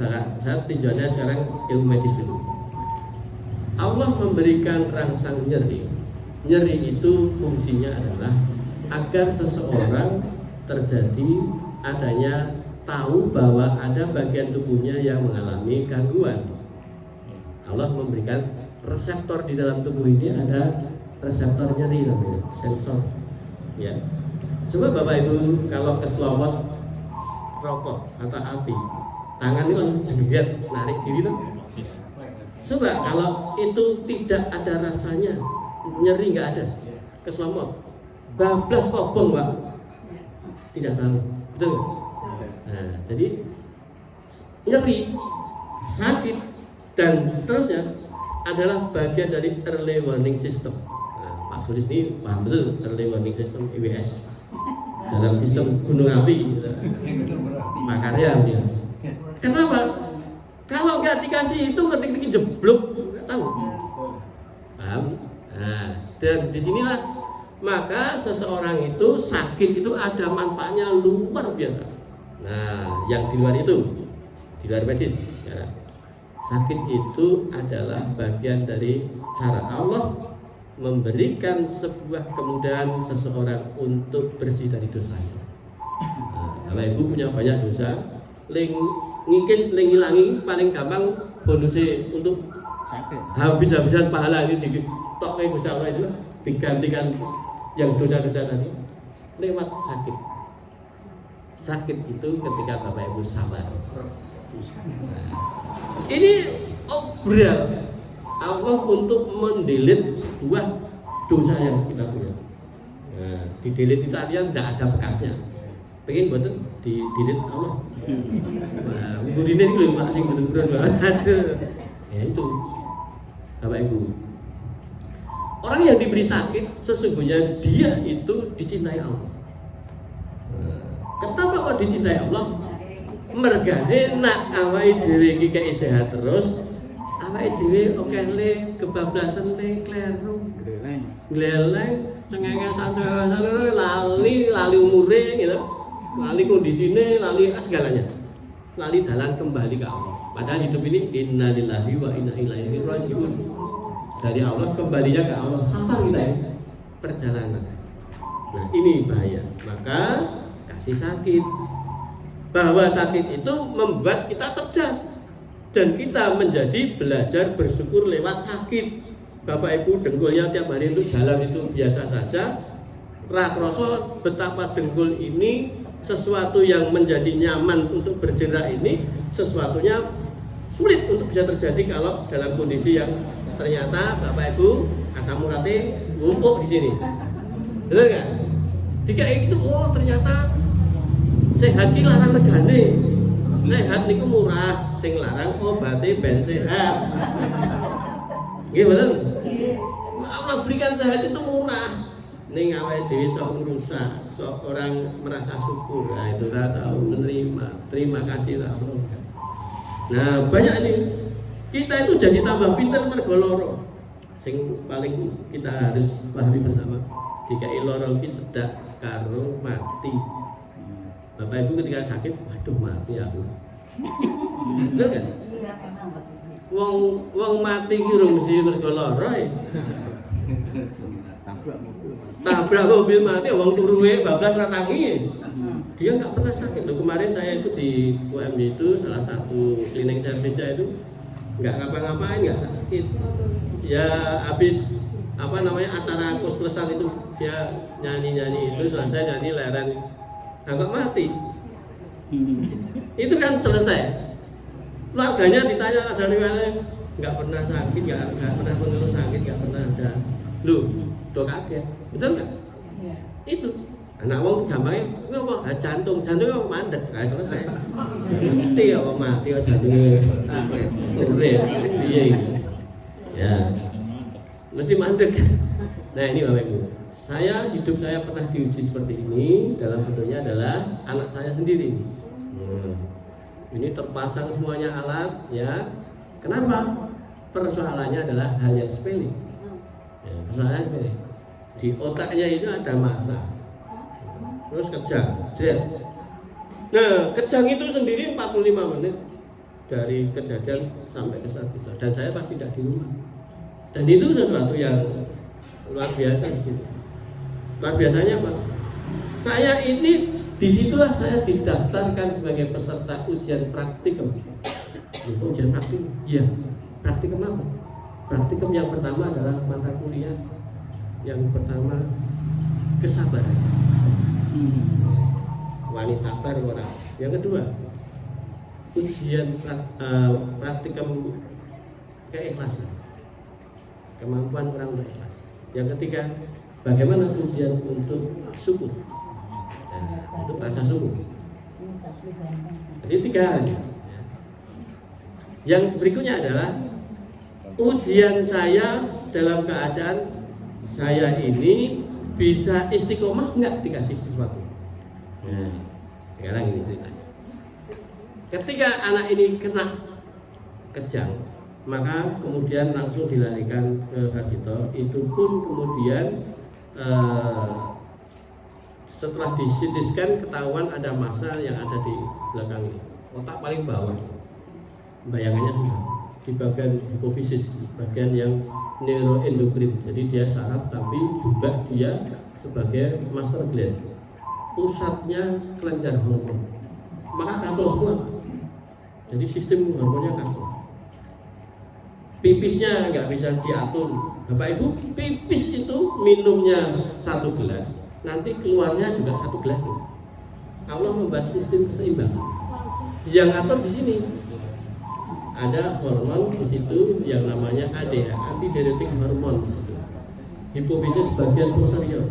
saya tujuannya sekarang ilmu medis dulu. Allah memberikan rangsang nyeri. Nyeri itu fungsinya adalah agar seseorang terjadi adanya tahu bahwa ada bagian tubuhnya yang mengalami gangguan. Allah memberikan reseptor di dalam tubuh ini, ada reseptor nyeri namanya, sensor. Ya. Coba Bapak Ibu kalau keselomot rokok atau api, tangan itu langsung jegret, narik diri tuh. Coba kalau itu tidak ada rasanya, nyeri nggak ada, keselomot, bablas kobong Pak, tidak tahu, betul nggak? Nah, jadi nyeri, sakit dan seterusnya adalah bagian dari early warning system. Nah, Pak Sulis ini paham betul early warning system (EWS) dalam sistem gunung api, makarya dia. Kenapa? Kalau nggak dikasih itu ketik-ketik jeblok, nggak tahu. Paham? Nah, dan disinilah maka seseorang itu sakit itu ada manfaatnya luar biasa. Nah, yang di luar itu, di luar medis, ya. Sakit itu adalah bagian dari cara Allah memberikan sebuah kemudahan seseorang untuk bersih dari dosanya. Nah, kalau ibu punya banyak dosa, ngikis, ngilangi paling gampang bonusnya untuk Sakit. habis-habisan pahala ini ditok kayak Gusti Allah itu digantikan yang dosa-dosa tadi lewat sakit. Sakit itu ketika Bapak Ibu sabar. Nah, ini obral Allah untuk mendelete sebuah dosa yang kita punya. Nah, di delete itu artinya tidak ada bekasnya. Pengen betul di delete Allah. Nah, gurine iki lho Pak sing bener-bener aduh. Ya itu. Bapak Ibu. Orang yang diberi sakit sesungguhnya dia itu dicintai Allah. Kenapa kok dicintai Allah? Mergane nak awake dhewe iki kaya sehat terus, awake dhewe oke le kebablasan le kleru. Gleleng, cengenge santai lali umure gitu. Lali kondisine, lali segalanya. Lali dalan kembali ke Allah. Padahal hidup ini innalillahi wa inna ilaihi raji'un. Dari Allah kembalinya ke Allah. Apa kita ya? Perjalanan. Nah, ini bahaya. Maka kasih sakit. Bahwa sakit itu membuat kita cerdas dan kita menjadi belajar bersyukur lewat sakit. Bapak Ibu dengkulnya tiap hari itu jalan itu biasa saja. Rakroso betapa dengkul ini sesuatu yang menjadi nyaman untuk bergerak ini sesuatunya sulit untuk bisa terjadi kalau dalam kondisi yang ternyata Bapak Ibu asam uratnya ngumpul di sini. Betul nggak? Jika itu ternyata sehat ki larang regane. Sehat niku murah, sing larang obate ben sehat. Nggih betul? Allah berikan sehat itu murah. Ning awake dhewe sok ngrusak, sok orang merasa syukur. Nah, itu rasa menerima. Terima kasih Allah. Nah, banyak nih. Kita itu jadi tambah pinter mergo loro. Sing paling kita harus pahami bersama. Dikai loro iki cedak karo mati. Bapak Ibu ketika sakit, waduh mati aku. Betul kan? Wong mati ki ora mesti mergo lara. Tabrak mobil mati, wong turuwe bablas ra tangi. Dia nggak pernah sakit. Loh, kemarin saya itu di UMD itu salah satu cleaning service-nya itu nggak ngapa-ngapain, nggak sakit. Ya habis acara kos-kosan itu dia nyanyi-nyanyi itu selesai nyanyi leren agak mati. Itu kan selesai. Keluarganya ditanya dari mana, nggak pernah sakit, nggak pernah mengeluh sakit, nggak pernah ada. Loh, dok kaget, betul nggak? Itu. Anak wong gampangnya ngopo? Jantung kok mandek, selesai. Mati ya wong mati kok jantunge jebret. Piye iki? Ya. Mesti mandek. Nah, ini Bapak Ibu. Hidup saya pernah diuji seperti ini, dalam bentuknya adalah anak saya sendiri. Ini terpasang semuanya alat, ya. Kenapa? Persoalannya adalah hal yang sepele. Ya, persoalannya sepele. Di otaknya itu ada massa. Terus kejang, jet. Nah, kejang itu sendiri 45 menit dari kejadian sampai ke saat itu. Dan saya pasti tidak di rumah. Dan itu sesuatu yang luar biasa di situ. Luar biasanya apa? Saya ini disitulah saya didaftarkan sebagai peserta ujian praktikum. Ujian praktikum? Iya. Praktikum apa? Praktikum yang pertama adalah mata kuliah. Yang pertama kesabaran. Wani sabar orang. Yang kedua ujian praktikum keikhlasan. Kemampuan orang berikhlas. Yang ketiga, bagaimana ujian untuk syukur. Untuk rasa syukur. Jadi 3 hal. Yang berikutnya adalah ujian saya dalam keadaan saya ini bisa istiqomah nggak dikasih sesuatu. Nah, sekarang ini ceritanya. Ketika anak ini kena kejang, maka kemudian langsung dilarikan ke Kajito. Itu pun kemudian setelah di CT scan ketahuan ada massa yang ada di belakang ini, otak paling bawah. Bayangannya sudah di bagian hipofisis, bagian yang neuroendokrin. Jadi dia saraf tapi juga dia sebagai master gland. Pusatnya kelenjar hormon. Maka kacau semua. Jadi sistem hormonnya kacau. Pipisnya nggak bisa diatur. Bapak Ibu, pipis itu minumnya 1 gelas, nanti keluarnya juga 1 gelas. Allah membuat sistem keseimbangan. Yang atur di sini ada hormon di situ yang namanya ADH, antidiuretik hormon di situ. Hipofisis bagian posterior.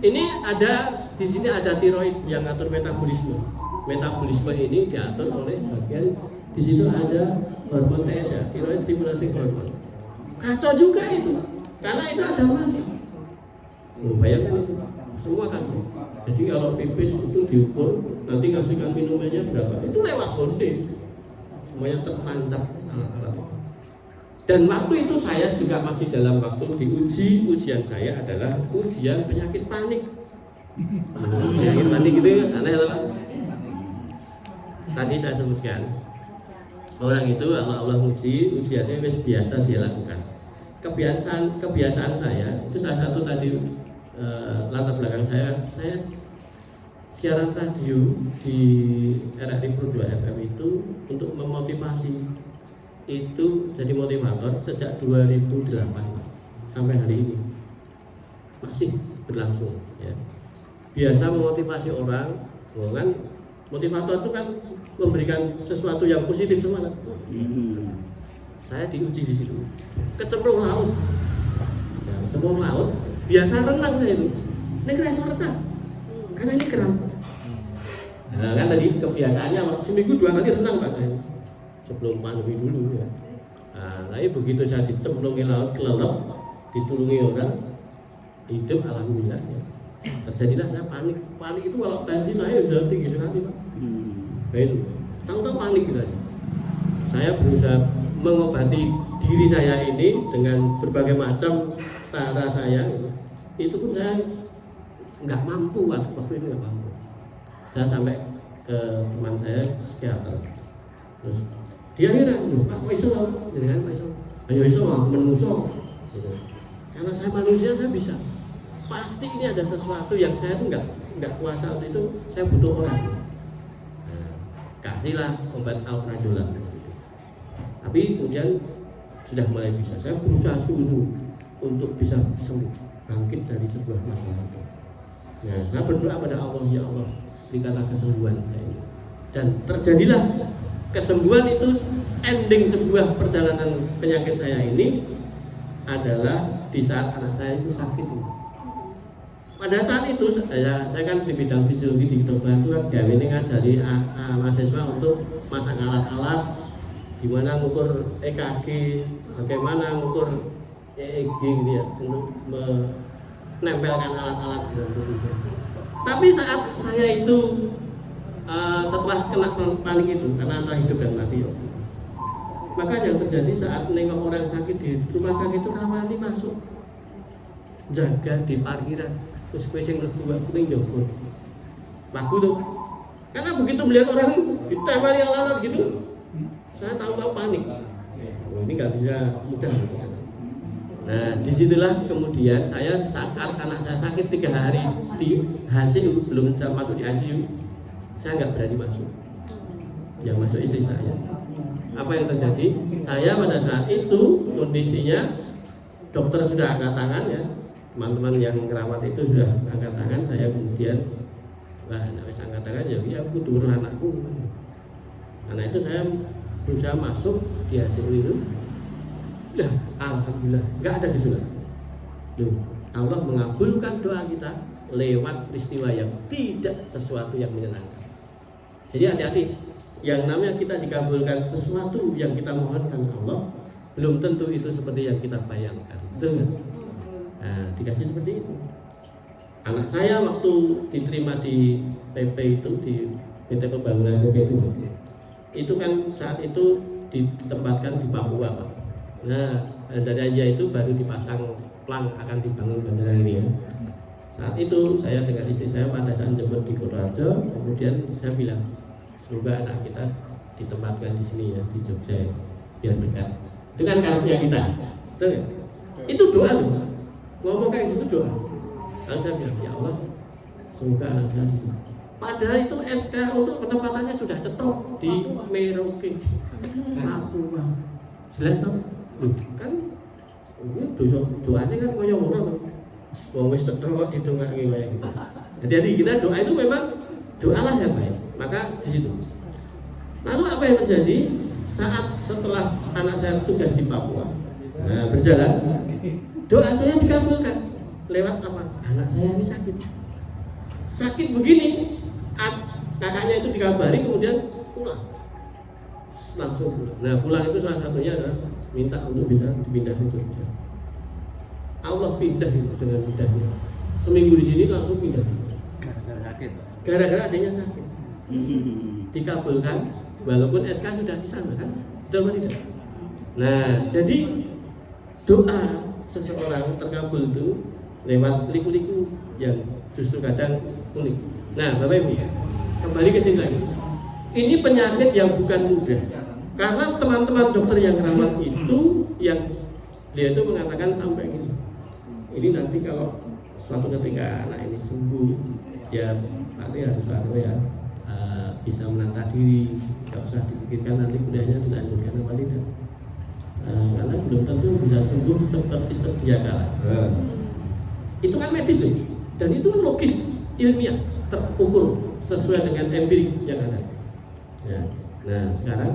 Ini ada di sini ada tiroid yang ngatur metabolisme. Metabolisme ini diatur oleh bagian di situ ada hormon TSH, tiroid stimulating hormon. Kacau juga itu, karena itu ada massa. Bayangkan itu, semua kacau. Jadi kalau pipis itu diukur, nanti ngasihkan minumannya berapa, itu lewat sonde. Semuanya tertancap alat-alat. Dan waktu itu saya juga masih dalam waktu diuji. Ujian saya adalah ujian penyakit panik. Penyakit panik itu aneh lah. Tadi saya sebutkan orang itu Allah uji, ujiannya biasa dia lakukan. Kebiasaan saya itu salah satu tadi latar belakang saya siaran radio di RRI Pro 2 FM itu untuk memotivasi, itu jadi motivator sejak 2008 sampai hari ini masih berlangsung ya. Biasa memotivasi orang, kan motivator itu kan memberikan sesuatu yang positif semua kan? Saya diuji di situ, kecemplung laut ya, kecemplung laut biasa renang saya itu, ini kena renang karena ini kram. Nah, kan tadi kebiasaannya seminggu 2 kali renang Pak saya sebelum pandemi dulu ya. Nah, tapi begitu saya dicemplungi laut kelelep, ditulungi orang, hidup alhamdulillah ya. Terjadilah saya panik itu kalau tensi naik sudah tinggi sekali Pak. Itu tahu-tahu panik gitu aja. Saya berusaha mengobati diri saya ini dengan berbagai macam cara saya gitu. Itu pun saya nggak mampu waktu itu nggak mampu. Saya sampai ke teman saya psikiater, terus dia heran, Pak kok iso, jangan Pak iso, ayo iso aku menuso, gitu. Karena saya manusia saya bisa. Pasti ini ada sesuatu yang saya tuh nggak kuasa waktu itu, saya butuh orang. Nah, kasihlah obat alprazolam. Gitu. Tapi kemudian sudah mulai bisa. Saya berusaha sungguh untuk bisa sembuh, bangkit dari sebuah masalah itu. Nah, saya berdoa pada Allah, ya Allah, berikanlah kesembuhan saya ini. Dan terjadilah kesembuhan itu. Ending sebuah perjalanan penyakit saya ini adalah di saat anak saya itu sakit. pada saat itu saya kan di bidang fisiologi di kedokteran itu kan gawe ini ngajari mahasiswa untuk masang alat-alat, gimana ngukur EKG, bagaimana ngukur EEG gitu ya, untuk menempelkan alat-alat di dalam tubuh. Tapi saat saya itu setelah kena panik itu, karena antara hidup dan mati, maka yang terjadi saat nengok orang sakit di rumah sakit itu rawani masuk jaga di parkiran, terus kowe sing mlebu aku ning njaba. Lagu tuh. Karena begitu melihat orang ditempeli alat gitu, saya tahu panik. Oh, ini nggak bisa mudah. Nah, disitulah kemudian saya saat anak saya sakit 3 hari di HCU, belum masuk di ICU, saya nggak berani masuk. Yang masuk istri saya. Apa yang terjadi? Saya pada saat itu kondisinya dokter sudah angkat tangan ya. Teman-teman yang merawat itu sudah angkat tangan, saya kemudian angkat tangan ya aku turun anakku. Karena itu saya berusaha masuk di hasil itu. Nah, alhamdulillah nggak ada gejala. Allah mengabulkan doa kita lewat peristiwa yang tidak sesuatu yang menyenangkan. Jadi hati-hati, yang namanya kita dikabulkan sesuatu yang kita mohonkan Allah, belum tentu itu seperti yang kita bayangkan. Betul nggak? Nah, dikasih seperti itu. Anak saya waktu diterima di PP itu, di PT Pembangunan PP itu kan saat itu ditempatkan di Papua, Pak. Nah, bandaranya itu baru dipasang plang akan dibangun bandara ini ya. Saat itu saya dengan istri saya pada saat jemput di Kutoarjo, kemudian saya bilang, semoga anak kita ditempatkan di sini ya, di Jogja ya, biar dekat. Itu kan karepnya kita, betul ya? Itu doa loh. Ngomong kayak gitu doa. Lalu saya bilang, ya Allah, semoga anak saya di sini. Padahal itu SK untuk penempatannya sudah cetok di Merauke, Papua. Jelas toh? Kan ini doanya kan ngoyo-ngoyo. Wong wis cetok didongake wae gitu. Jadi kita doa itu memang doalah yang baik. Maka di situ. Lalu apa yang terjadi saat setelah anak saya tugas di Papua? Nah, berjalan, doa saya dikabulkan lewat apa? Anak saya ini sakit begini, kakaknya itu dikabari kemudian pulang, langsung pulang. Nah, pulang itu salah satunya adalah minta untuk bisa dipindah ke Jogja. Allah pindah itu dengan mudahnya. Seminggu di sini langsung pindah. Gara-gara sakit, Pak. Gara-gara adanya sakit. Dikabulkan, walaupun SK sudah di sana kan, betul tidak? Nah, jadi doa seseorang terkabul itu lewat liku-liku yang justru kadang unik. Nah, Bapak Ibu, kembali ke sini lagi. Ini penyakit yang bukan mudah. Karena teman-teman dokter yang rawat itu, yang dia itu mengatakan sampai ini. Ini nanti kalau suatu ketika anak ini sembuh, ya nanti harus bisa menata diri, nggak usah dipikirkan nanti kuliahnya dilanjutkan apa tidak. Karena belum tentu bisa sembuh seperti sedia kala. Itu kan medis loh, dan itu kan logis, ilmiah, terukur sesuai dengan empirik yang ada. Ya. Nah sekarang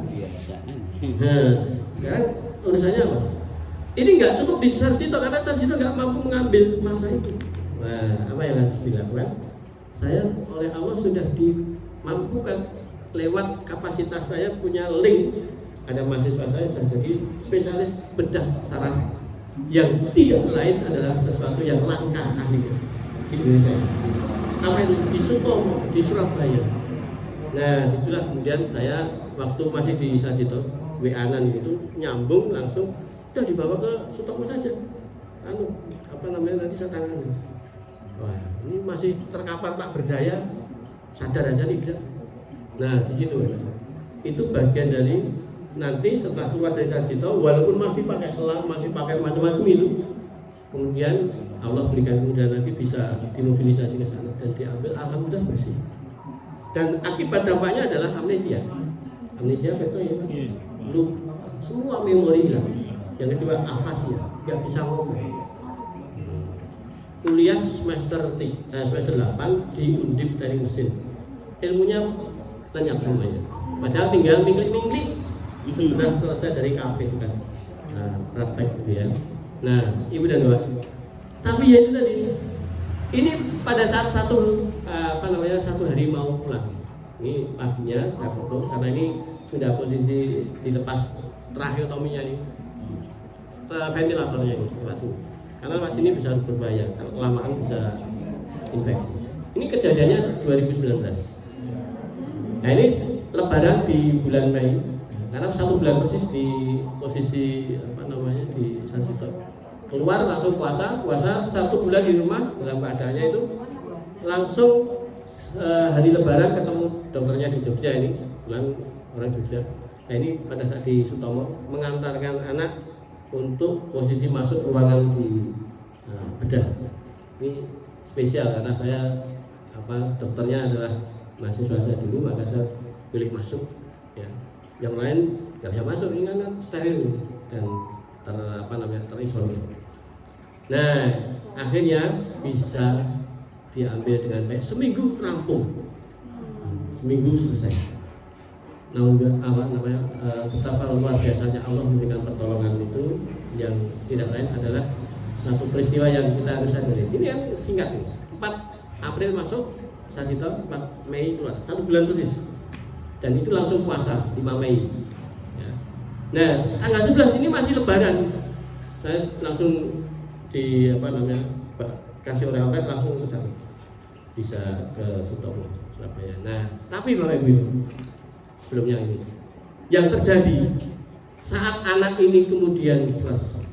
urusannya apa? Ini nggak cukup di Sarjito, karena Sarjito nggak mampu mengambil masa itu. Nah, apa yang harus dilakukan? Saya oleh Allah sudah dimampukan lewat kapasitas saya punya link. Ada mahasiswa saya sudah jadi spesialis bedah saraf yang tidak lain adalah sesuatu yang langka ahlinya di Indonesia. Apa itu? Di Sutomo, di Surabaya. Nah, disitulah kemudian saya waktu masih di Sarjito, WA-an itu nyambung langsung. Sudah dibawa ke Sutomo saja. Apa namanya nanti saya tangani. Wah, ini masih terkapar tak berdaya, sadar aja tidak. Nah, di situ itu bagian dari nanti setelah keluar dari Sarjito, walaupun masih pakai selang, masih pakai macam-macam itu, kemudian Allah berikan kemudian nanti bisa dimobilisasi ke sana dan diambil, alhamdulillah bersih. Dan akibat dampaknya adalah amnesia. Amnesia betul ya, semua memori hilang. Yang kedua afasia, nggak bisa ngomong. Kuliah semester 8 di Undip Teknik Mesin, ilmunya lenyap semuanya. Padahal tinggal mingli-mingli itu sudah selesai dari KP tugas. Nah, praktek gitu ya. Nah, Ibu dan Bapak. Tapi ya itu tadi, Ini pada saat satu hari mau pulang. Ini paginya saya foto karena ini sudah posisi dilepas terakhir tominya nih, ventilatornya ini langsung. Karena mas ini bisa berbahaya kalau kelamaan bisa infeksi. Ini kejadiannya 2019. Nah ini Lebaran di bulan Mei, karena 1 bulan persis di posisi di Sansito. Keluar langsung puasa 1 bulan di rumah dalam keadaannya itu langsung hari Lebaran ketemu dokternya di Jogja ini, pulang orang Jogja. Nah ini pada saat di Sutomo mengantarkan anak untuk posisi masuk ruangan di bedah. Ini spesial karena saya dokternya adalah mahasiswa saya dulu, maka saya pilih masuk. Ya. Yang lain nggak bisa masuk, ini kan steril dan terisolir. Nah akhirnya bisa diambil dengan baik, seminggu rampung, seminggu selesai. Betapa luar biasanya Allah memberikan pertolongan itu, yang tidak lain adalah satu peristiwa yang kita harus sadari. Ini yang singkat nih, 4 April masuk Sansito, 4 Mei keluar, 1 bulan persis, dan itu langsung puasa 5 Mei. Ya. Nah tanggal 11 ini masih Lebaran, saya langsung kasih oleh-oleh langsung ke sana, bisa ke Sutomo, Surabaya. Nah tapi Bapak Ibu, sebelumnya ini yang terjadi saat anak ini kemudian selesai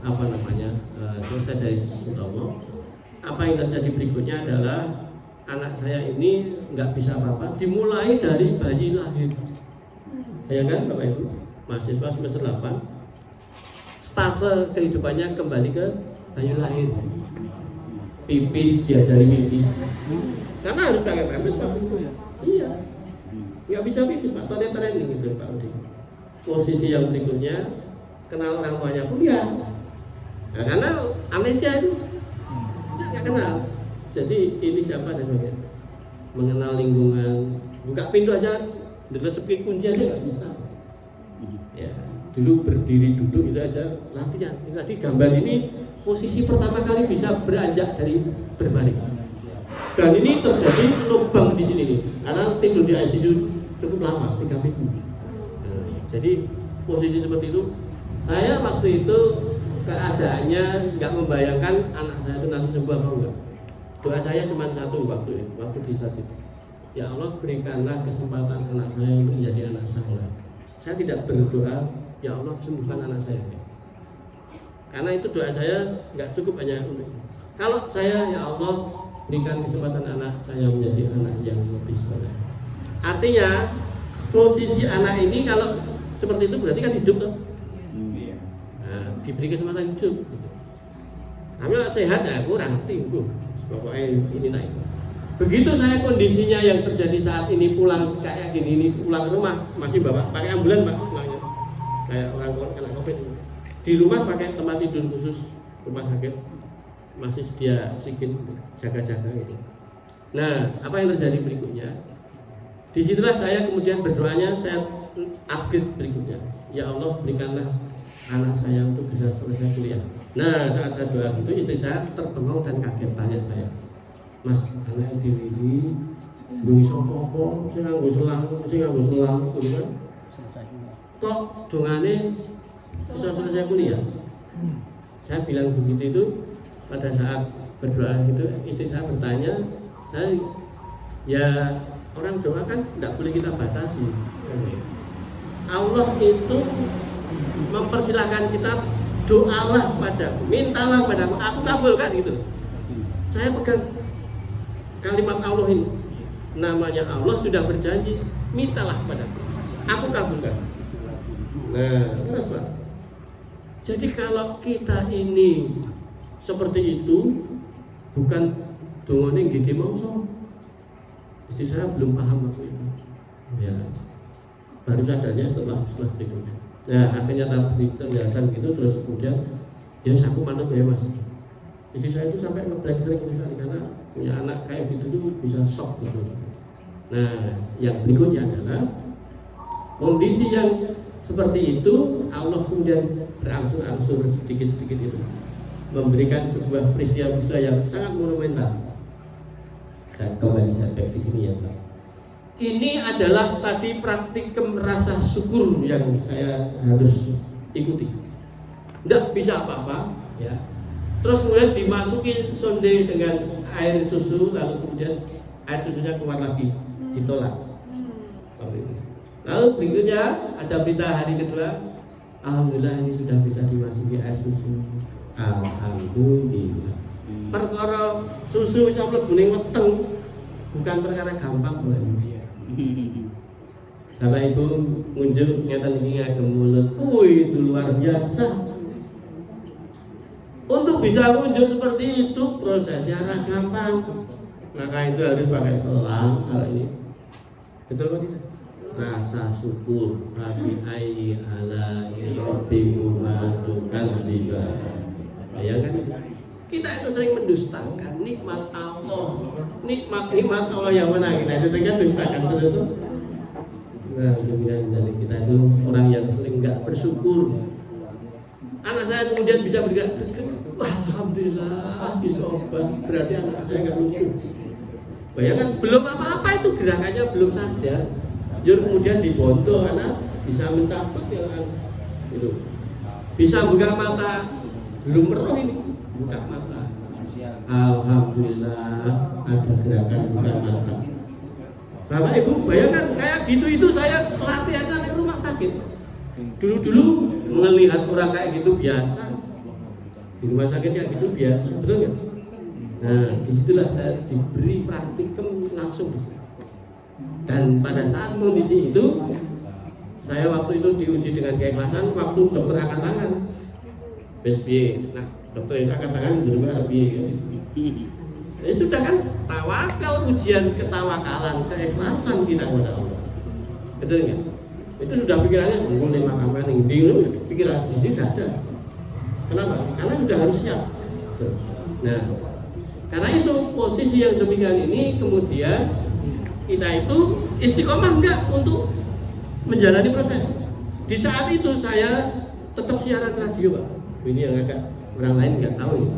dari Sutomo, apa yang terjadi berikutnya adalah anak saya ini nggak bisa apa-apa, dimulai dari bayi lahir. Bayangkan Bapak Ibu, mahasiswa semester 8, stase kehidupannya kembali ke bayi lahir. Pipis, diajari pipis, karena harus pakai pampers waktu itu. Iya, nggak bisa pipis Pak, toilet-toilet gitu Pak Udi. Posisi yang berikutnya, kenal orang tuanya kuliah. Nah, karena amnesia itu nggak kenal. Jadi ini siapa dan bagaimana? Mengenal lingkungan, buka pintu aja, diresepi kunci aja nggak bisa. Ya, dulu berdiri duduk itu aja latihan. Ini tadi gambar ini posisi pertama kali bisa beranjak dari berbaring. Dan ini terjadi lubang di sini nih, karena tidur di ICU cukup lama, 3 minggu. Nah, jadi posisi seperti itu, saya waktu itu keadaannya nggak membayangkan anak saya itu nanti sembuh apa enggak. Doa saya cuma satu waktu di saat itu. Ya Allah, berikanlah kesempatan anak saya untuk menjadi anak saleh. Saya tidak berdoa, ya Allah sembuhkan anak saya. Karena itu doa saya nggak cukup hanya untuk kalau saya, ya Allah berikan kesempatan anak saya menjadi anak yang lebih soleh. Artinya posisi anak ini kalau seperti itu berarti kan hidup loh. Nah, diberi kesempatan hidup. Tapi kalau sehat ya kurang tinggu. Pokoknya ini naik. Begitu saya kondisinya yang terjadi saat ini pulang kayak gini, ini pulang ke rumah masih bawa pakai ambulan Pak pulangnya. Kayak orang kena Covid. Di rumah pakai tempat tidur khusus rumah sakit, masih sedia oksigen, jaga-jaga gitu. Nah, apa yang terjadi berikutnya? Disitulah saya kemudian berdoanya, saya upgrade berikutnya. Ya Allah, berikanlah anak saya untuk bisa selesai kuliah. Nah, saat saya doa itu istri saya terbengong dan kaget, tanya saya, Mas, anak ini belum iso apa-apa, saya nganggo selang, gitu kan? Tok dongane bisa selesai kuliah. Saya bilang begitu itu pada saat berdoa itu, istri saya bertanya, saya ya orang doa kan tidak boleh kita batasi. Allah itu mempersilahkan kita doalah padaku, mintalah padaku, aku kabulkan gitu. Saya pegang kalimat Allah ini, namanya Allah sudah berjanji, mintalah padaku, aku kabulkan. Nah, terus Pak. Jadi kalau kita ini seperti itu, bukan dongone nggih mongso. Istri saya belum paham waktu itu. Ya, baru sadarnya setelah berikutnya. Nah, akhirnya penjelasan gitu, terus kemudian ya aku manut ya Mas. Jadi saya itu sampai ngeblank sering sekali karena punya anak kayak gitu tuh bisa shock gitu. Nah, yang berikutnya adalah kondisi yang seperti itu, Allah kemudian berangsur-angsur sedikit-sedikit itu memberikan sebuah peristiwa yang sangat monumental. Saya kembali saya back di sini ya Pak. Ini adalah tadi praktikum rasa syukur yang saya harus ikuti. Tidak bisa apa-apa, ya. Terus kemudian dimasuki sonde dengan air susu, lalu kemudian air susunya keluar lagi, ditolak. Lalu berikutnya ada berita hari kedua, alhamdulillah ini sudah bisa dimasuki air susu. Alhamdulillah. Perkara susu bisa mlebu ning weteng bukan perkara gampang, Bu. Bapak Ibu ngunjuk ngeten iki ngagem mulut. Itu luar biasa. Untuk bisa ngunjuk seperti itu prosesnya ora gampang. Maka itu harus pakai selang kalau ini. Betul apa tidak? Rasa syukur Rabbi ayyi ala rabbikum tukadziba. Bayangkan itu. Kita itu sering mendustakan nikmat Allah. Nikmat Allah yang mana kita itu sering mendustakan terus. Nah, kemudian dari kita itu orang yang sering nggak bersyukur. Anak saya kemudian bisa bergerak, alhamdulillah bisa obat. Berarti anak saya nggak lucu. Bayangkan belum apa-apa itu gerakannya belum sadar. Jur kemudian dibonto karena bisa mencabut ya kan. Itu bisa buka mata, belum meroh ini buka mata. Alhamdulillah ada gerakan buka mata. Bapak Ibu bayangkan kayak gitu itu saya latihan di rumah sakit. Dulu melihat orang kayak gitu biasa. Di rumah sakit kayak gitu biasa, betul nggak? Nah, disitulah saya diberi praktikum langsung di situ. Dan pada saat kondisi itu, saya waktu itu diuji dengan keikhlasan. Waktu dokter angkat tangan, BSB. Nah, dokter yang angkat tangan di rumah RB. Ya sudah kan, tawakal, ujian ketawakalan, keikhlasan kita kepada Allah. Betul nggak? Itu sudah pikirannya, mulai makamnya tinggi, pikiran di sini sudah ada. Kenapa? Karena sudah harus siap. Nah, karena itu posisi yang demikian ini kemudian kita itu istiqomah enggak untuk menjalani proses. Di saat itu saya tetap siaran radio Pak. Ini yang agak orang lain nggak tahu ya.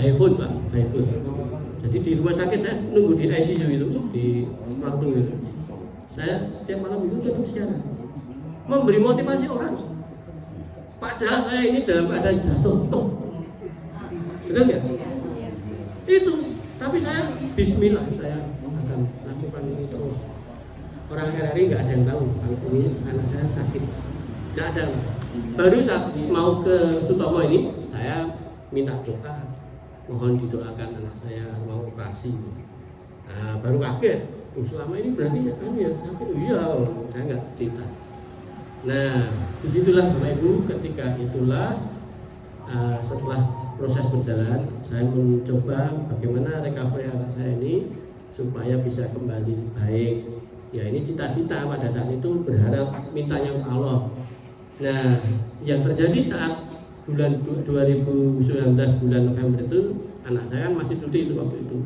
iPhone Pak, iPhone. Jadi di rumah sakit saya nunggu di ICU itu di waktu itu. Saya tiap malam itu tetap siaran, memberi motivasi orang. Padahal saya ini dalam keadaan jatuh, betul nggak? Itu, tapi saya Bismillah saya akan lakukan ini terus. Orang RRI nggak ada yang tahu kalau ini anak saya sakit, nggak ada. Baru saat mau ke Sutomo ini, saya minta doa, mohon didoakan anak saya mau operasi. Nah, baru kaget. Selama ini berarti ya kan ya sakit. Iya, saya nggak cerita. Nah, disitulah Bapak Ibu, ketika itulah setelah proses berjalan, saya mencoba bagaimana recovery anak saya ini supaya bisa kembali baik. Ya ini cita-cita pada saat itu berharap mintanya Allah. Nah, yang terjadi saat bulan 2019 bulan November itu anak saya kan masih cuti itu waktu itu.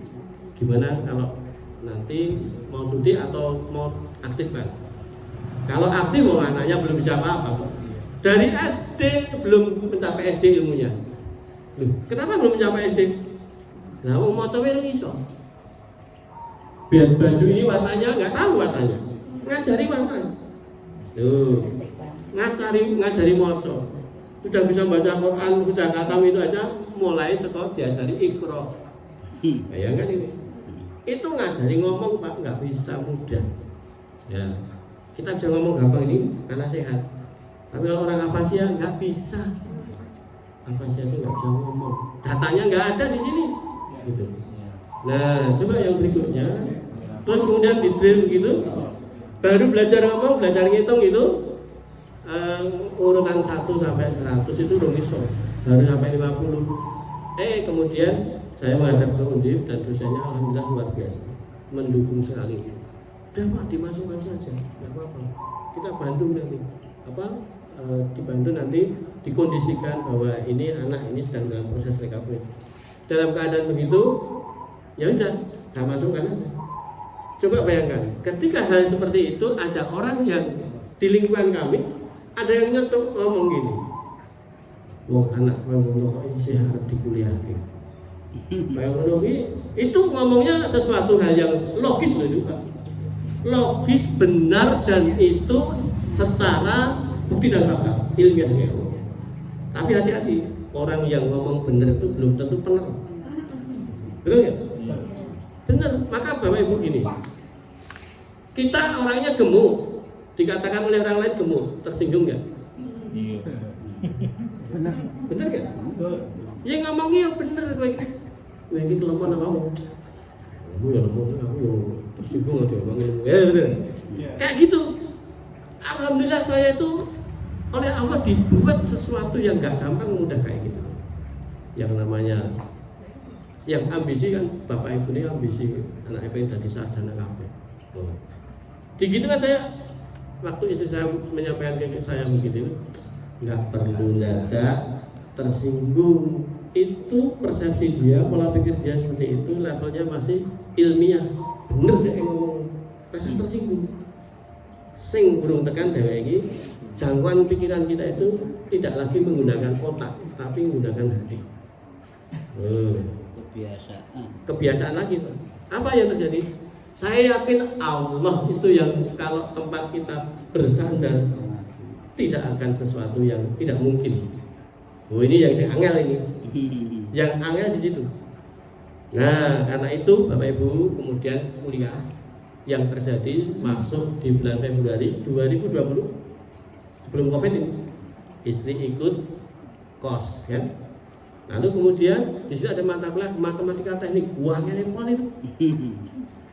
Gimana kalau nanti mau cuti atau mau aktif kan? Kalau aktif anaknya belum bisa apa-apa. Dari SD belum mencapai SD ilmunya. Loh, kenapa belum mencapai SD? Nah, mau coba iso. Biar baju ini warnanya nggak tahu warnanya. Ngajari warna. Tuh, ngajari moco. Sudah bisa baca Quran, sudah khatam itu aja, mulai sekolah diajari Iqra. Bayangkan ini. Itu ngajari ngomong Pak nggak bisa mudah. Ya, kita bisa ngomong gampang ini karena sehat. Tapi kalau orang afasia nggak bisa. Afasia itu nggak bisa ngomong. Datanya nggak ada di sini. Gitu. Nah, coba yang berikutnya. Terus kemudian di drill begitu. Baru belajar ngomong, belajar ngitung itu urutan 1 sampai 100 itu belum iso. Baru sampai 50. Kemudian saya menghadap ke Undip dan dosennya alhamdulillah luar biasa, mendukung sekali. Udah Pak, dimasukkan saja, nggak apa-apa. Kita bantu nanti, dibantu nanti dikondisikan bahwa ini anak ini sedang dalam proses recovery. Dalam keadaan begitu, ya udah, saya masukkan aja. Coba bayangkan, ketika hal seperti itu ada orang yang di lingkungan kami, ada yang nyetok ngomong gini, wah anak ngomong kok ini saya harus dikuliahin. Biokronologi itu ngomongnya sesuatu hal yang logis loh juga. Logis, benar, dan itu secara bukti dan fakta ilmiah. Tapi hati-hati, orang yang ngomong benar itu belum tentu benar. Betul ya? Benar. Maka Bapak Ibu gini, kita orangnya gemuk, dikatakan oleh orang lain gemuk, tersinggung nggak? Iya. Benar nggak? Ya ngomongnya benar, gue ini kelompok nama kamu. Aku ya lemah, aku ya tersinggung aja ngomongin ilmu. Ya betul. Kayak gitu. Alhamdulillah saya itu oleh Allah dibuat sesuatu yang gak gampang mudah kayak gitu. Yang namanya yang ambisi kan Bapak Ibu ini ambisi anak pengen jadi sarjana kabeh. Begitu kan saya waktu istri saya menyampaikan ke saya begitu, nggak perlu nada tersinggung. Itu persepsi dia, pola pikir dia seperti itu, levelnya masih ilmiah. Bener deh ngomong, rasa tersinggung. Sing burung tekan dewe iki, jangkauan pikiran kita itu tidak lagi menggunakan otak, tapi menggunakan hati. Kebiasaan lagi. Apa yang terjadi? Saya yakin Allah itu yang kalau tempat kita bersandar tidak akan sesuatu yang tidak mungkin. Oh ini yang saya angel ini. Yang angel di situ. Nah, karena itu Bapak Ibu kemudian kuliah yang terjadi masuk di bulan Februari 2020 sebelum Covid ini. Istri ikut kos ya. Lalu kemudian di situ ada mata kuliah matematika teknik. Uangnya lepon itu.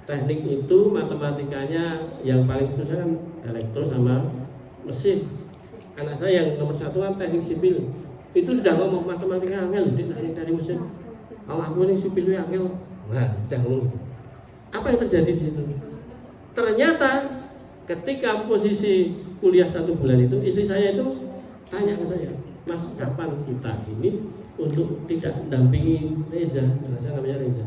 Teknik itu matematikanya yang paling susah kan elektro sama mesin. Anak saya yang nomor 1 kan teknik sipil. Itu sudah ngomong matematika angel dari mesin. Kalau aku ini sipil angel. Nah, sudah ngomong. Apa yang terjadi di situ? Ternyata ketika posisi kuliah 1 bulan itu, istri saya itu tanya ke saya, Mas, kapan kita ini untuk tidak mendampingi Reza, saya namanya Reza,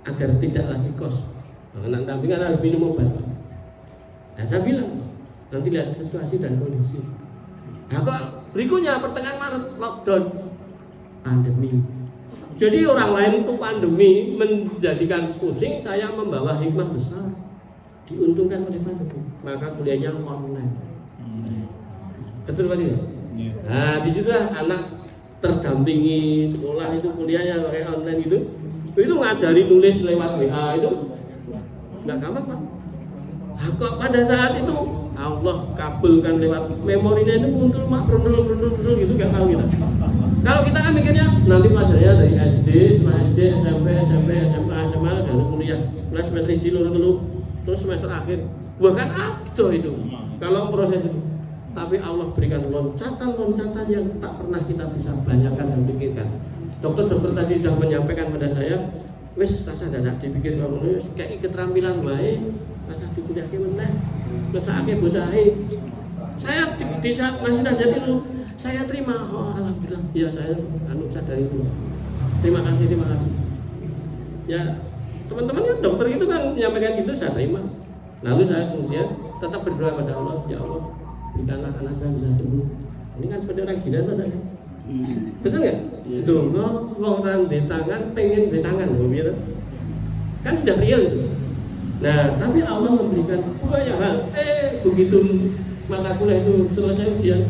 agar tidak lagi kos. Nah, dampingan harus minum obat. Nah, saya bilang, nanti lihat situasi dan kondisi. Nah, kok berikutnya pertengahan Maret lockdown, pandemi. Jadi orang lain itu pandemi menjadikan pusing, saya membawa hikmah besar, diuntungkan oleh pandemi. Maka kuliahnya online. Betul Pak ya? Nah, disitulah anak terdampingi sekolah itu kuliahnya pakai online gitu. Itu ngajari nulis lewat WA itu nggak gampang Pak. Nah, kok pada saat itu Allah kabulkan lewat memorinya itu muncul mak brundul gitu nggak tahu kita. Kalau kita kan mikirnya nanti pelajarannya dari SD, setelah SD, SMP, SMA, dan kuliah, mulai semester 1 dulu, terus semester akhir. Bahkan ada itu kalau proses itu. Tapi Allah berikan loncatan yang tak pernah kita bisa bayangkan dan pikirkan. Dokter-dokter tadi sudah menyampaikan pada saya, wis rasa dadak dipikir kamu kayak keterampilan baik, rasa dikuliahke meneh, mesake bocahe. Saya di saat masih nasihat itu, saya terima, oh alhamdulillah, ya saya sadari itu. Terima kasih. Ya teman-teman kan dokter itu kan menyampaikan gitu, saya terima. Lalu saya kemudian tetap berdoa kepada Allah, ya Allah, berikanlah anak saya bisa sembuh. Ini kan seperti orang gila tuh saya. Betul nggak? Itu orang di tangan pengen di tangan, gitu. Kan sudah real itu. Nah, tapi Allah memberikan banyak hal. Begitu mata kuliah itu selesai ujian,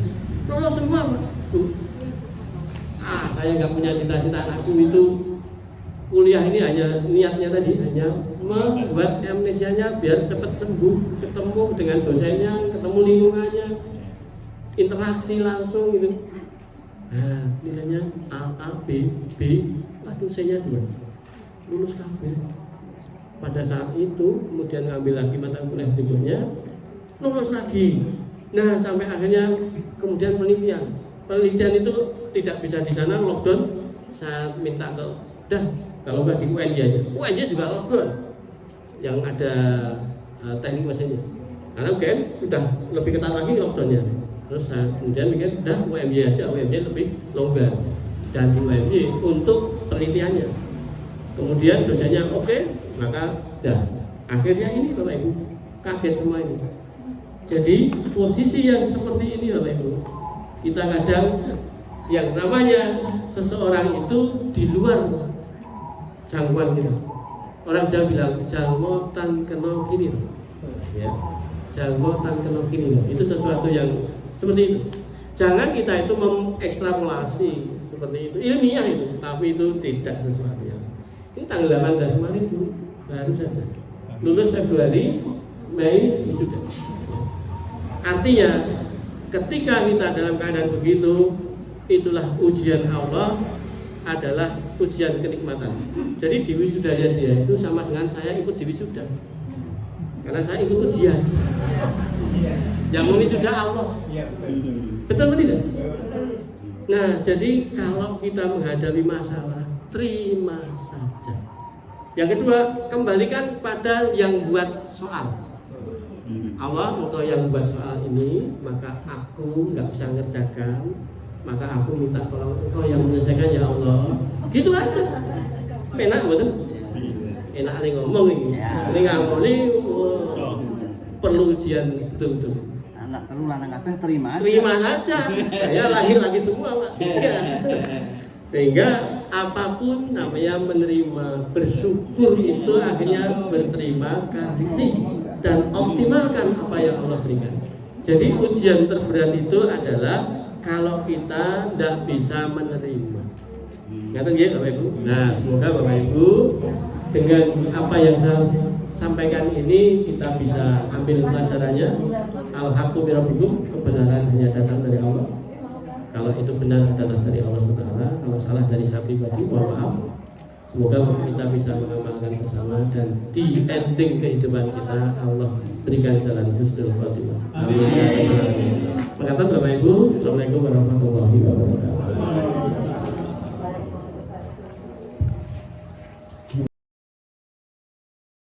lulus semua. Saya nggak punya cita-cita anakku itu kuliah ini hanya niatnya tadi hanya membuat amnesianya biar cepat sembuh, ketemu dengan dosennya, ketemu lingkungannya, interaksi langsung gitu. Nah, nilainya A, B, lalu C-nya 2, lulus kabeh. Pada saat itu kemudian ngambil lagi mata kuliah berikutnya, lulus lagi. Nah, sampai akhirnya kemudian penelitian itu tidak bisa di sana, lockdown. Saya minta ke kalau nggak di UNJ aja. UNJ juga lockdown yang ada teknik mesinnya. Karena UGM sudah lebih ketat lagi lockdownnya. Terus saya kemudian mikir, UMY aja, UMY lebih longgar. Dan di UMY untuk penelitiannya. Kemudian dosennya oke, maka akhirnya ini Bapak Ibu, kaget semua ini. Jadi posisi yang seperti ini Bapak Ibu, kita kadang yang namanya seseorang itu di luar jangkauan kita. Orang Jawa bilang jalmo tan kena kini, ya. Jalmo tan kena kini, itu sesuatu yang seperti itu. Jangan kita itu mengekstrapolasi seperti itu, ilmiah itu, tapi itu tidak sesuatu yang. Ini tanggal 18 kemarin itu baru saja. Lulus Februari, Mei sudah. Artinya, ketika kita dalam keadaan begitu, itulah ujian Allah, adalah ujian kenikmatan. Jadi di wisudanya dia itu sama dengan saya ikut di wisuda, karena saya ikut ujian. Yang wisuda Allah. Betul atau tidak? Nah, jadi kalau kita menghadapi masalah, terima saja. Yang kedua, kembalikan pada yang buat soal. Allah atau yang buat soal ini, maka aku nggak bisa ngerjakan, maka aku minta tolong engkau yang menyelesaikan ya Allah. Gitu aja. Enak betul? Enak nih ngomong ini. Ini ngomong ini perlu ujian betul-betul. Anak terus lanang kabeh terima aja. Terima saja. Saya lahir lagi semua, Pak. Ya. Sehingga apapun namanya menerima, bersyukur itu akhirnya berterima kasih dan optimalkan apa yang Allah berikan. Jadi ujian terberat itu adalah kalau kita tidak bisa menerima. Ngerti ya Bapak Ibu? Nah, semoga Bapak Ibu dengan apa yang saya sampaikan ini kita bisa ambil pelajarannya. Al-haqqu min rabbikum, kebenaran hanya datang dari Allah. Kalau itu benar adalah dari Allah Subhanahu. Kalau salah dari saya pribadi, mohon maaf. Semoga kita bisa mengamalkan bersama dan di ending kehidupan kita Allah berikan jalan husnul khotimah. Amin. Mengatakan Bapak Ibu, Assalamualaikum warahmatullahi wabarakatuh.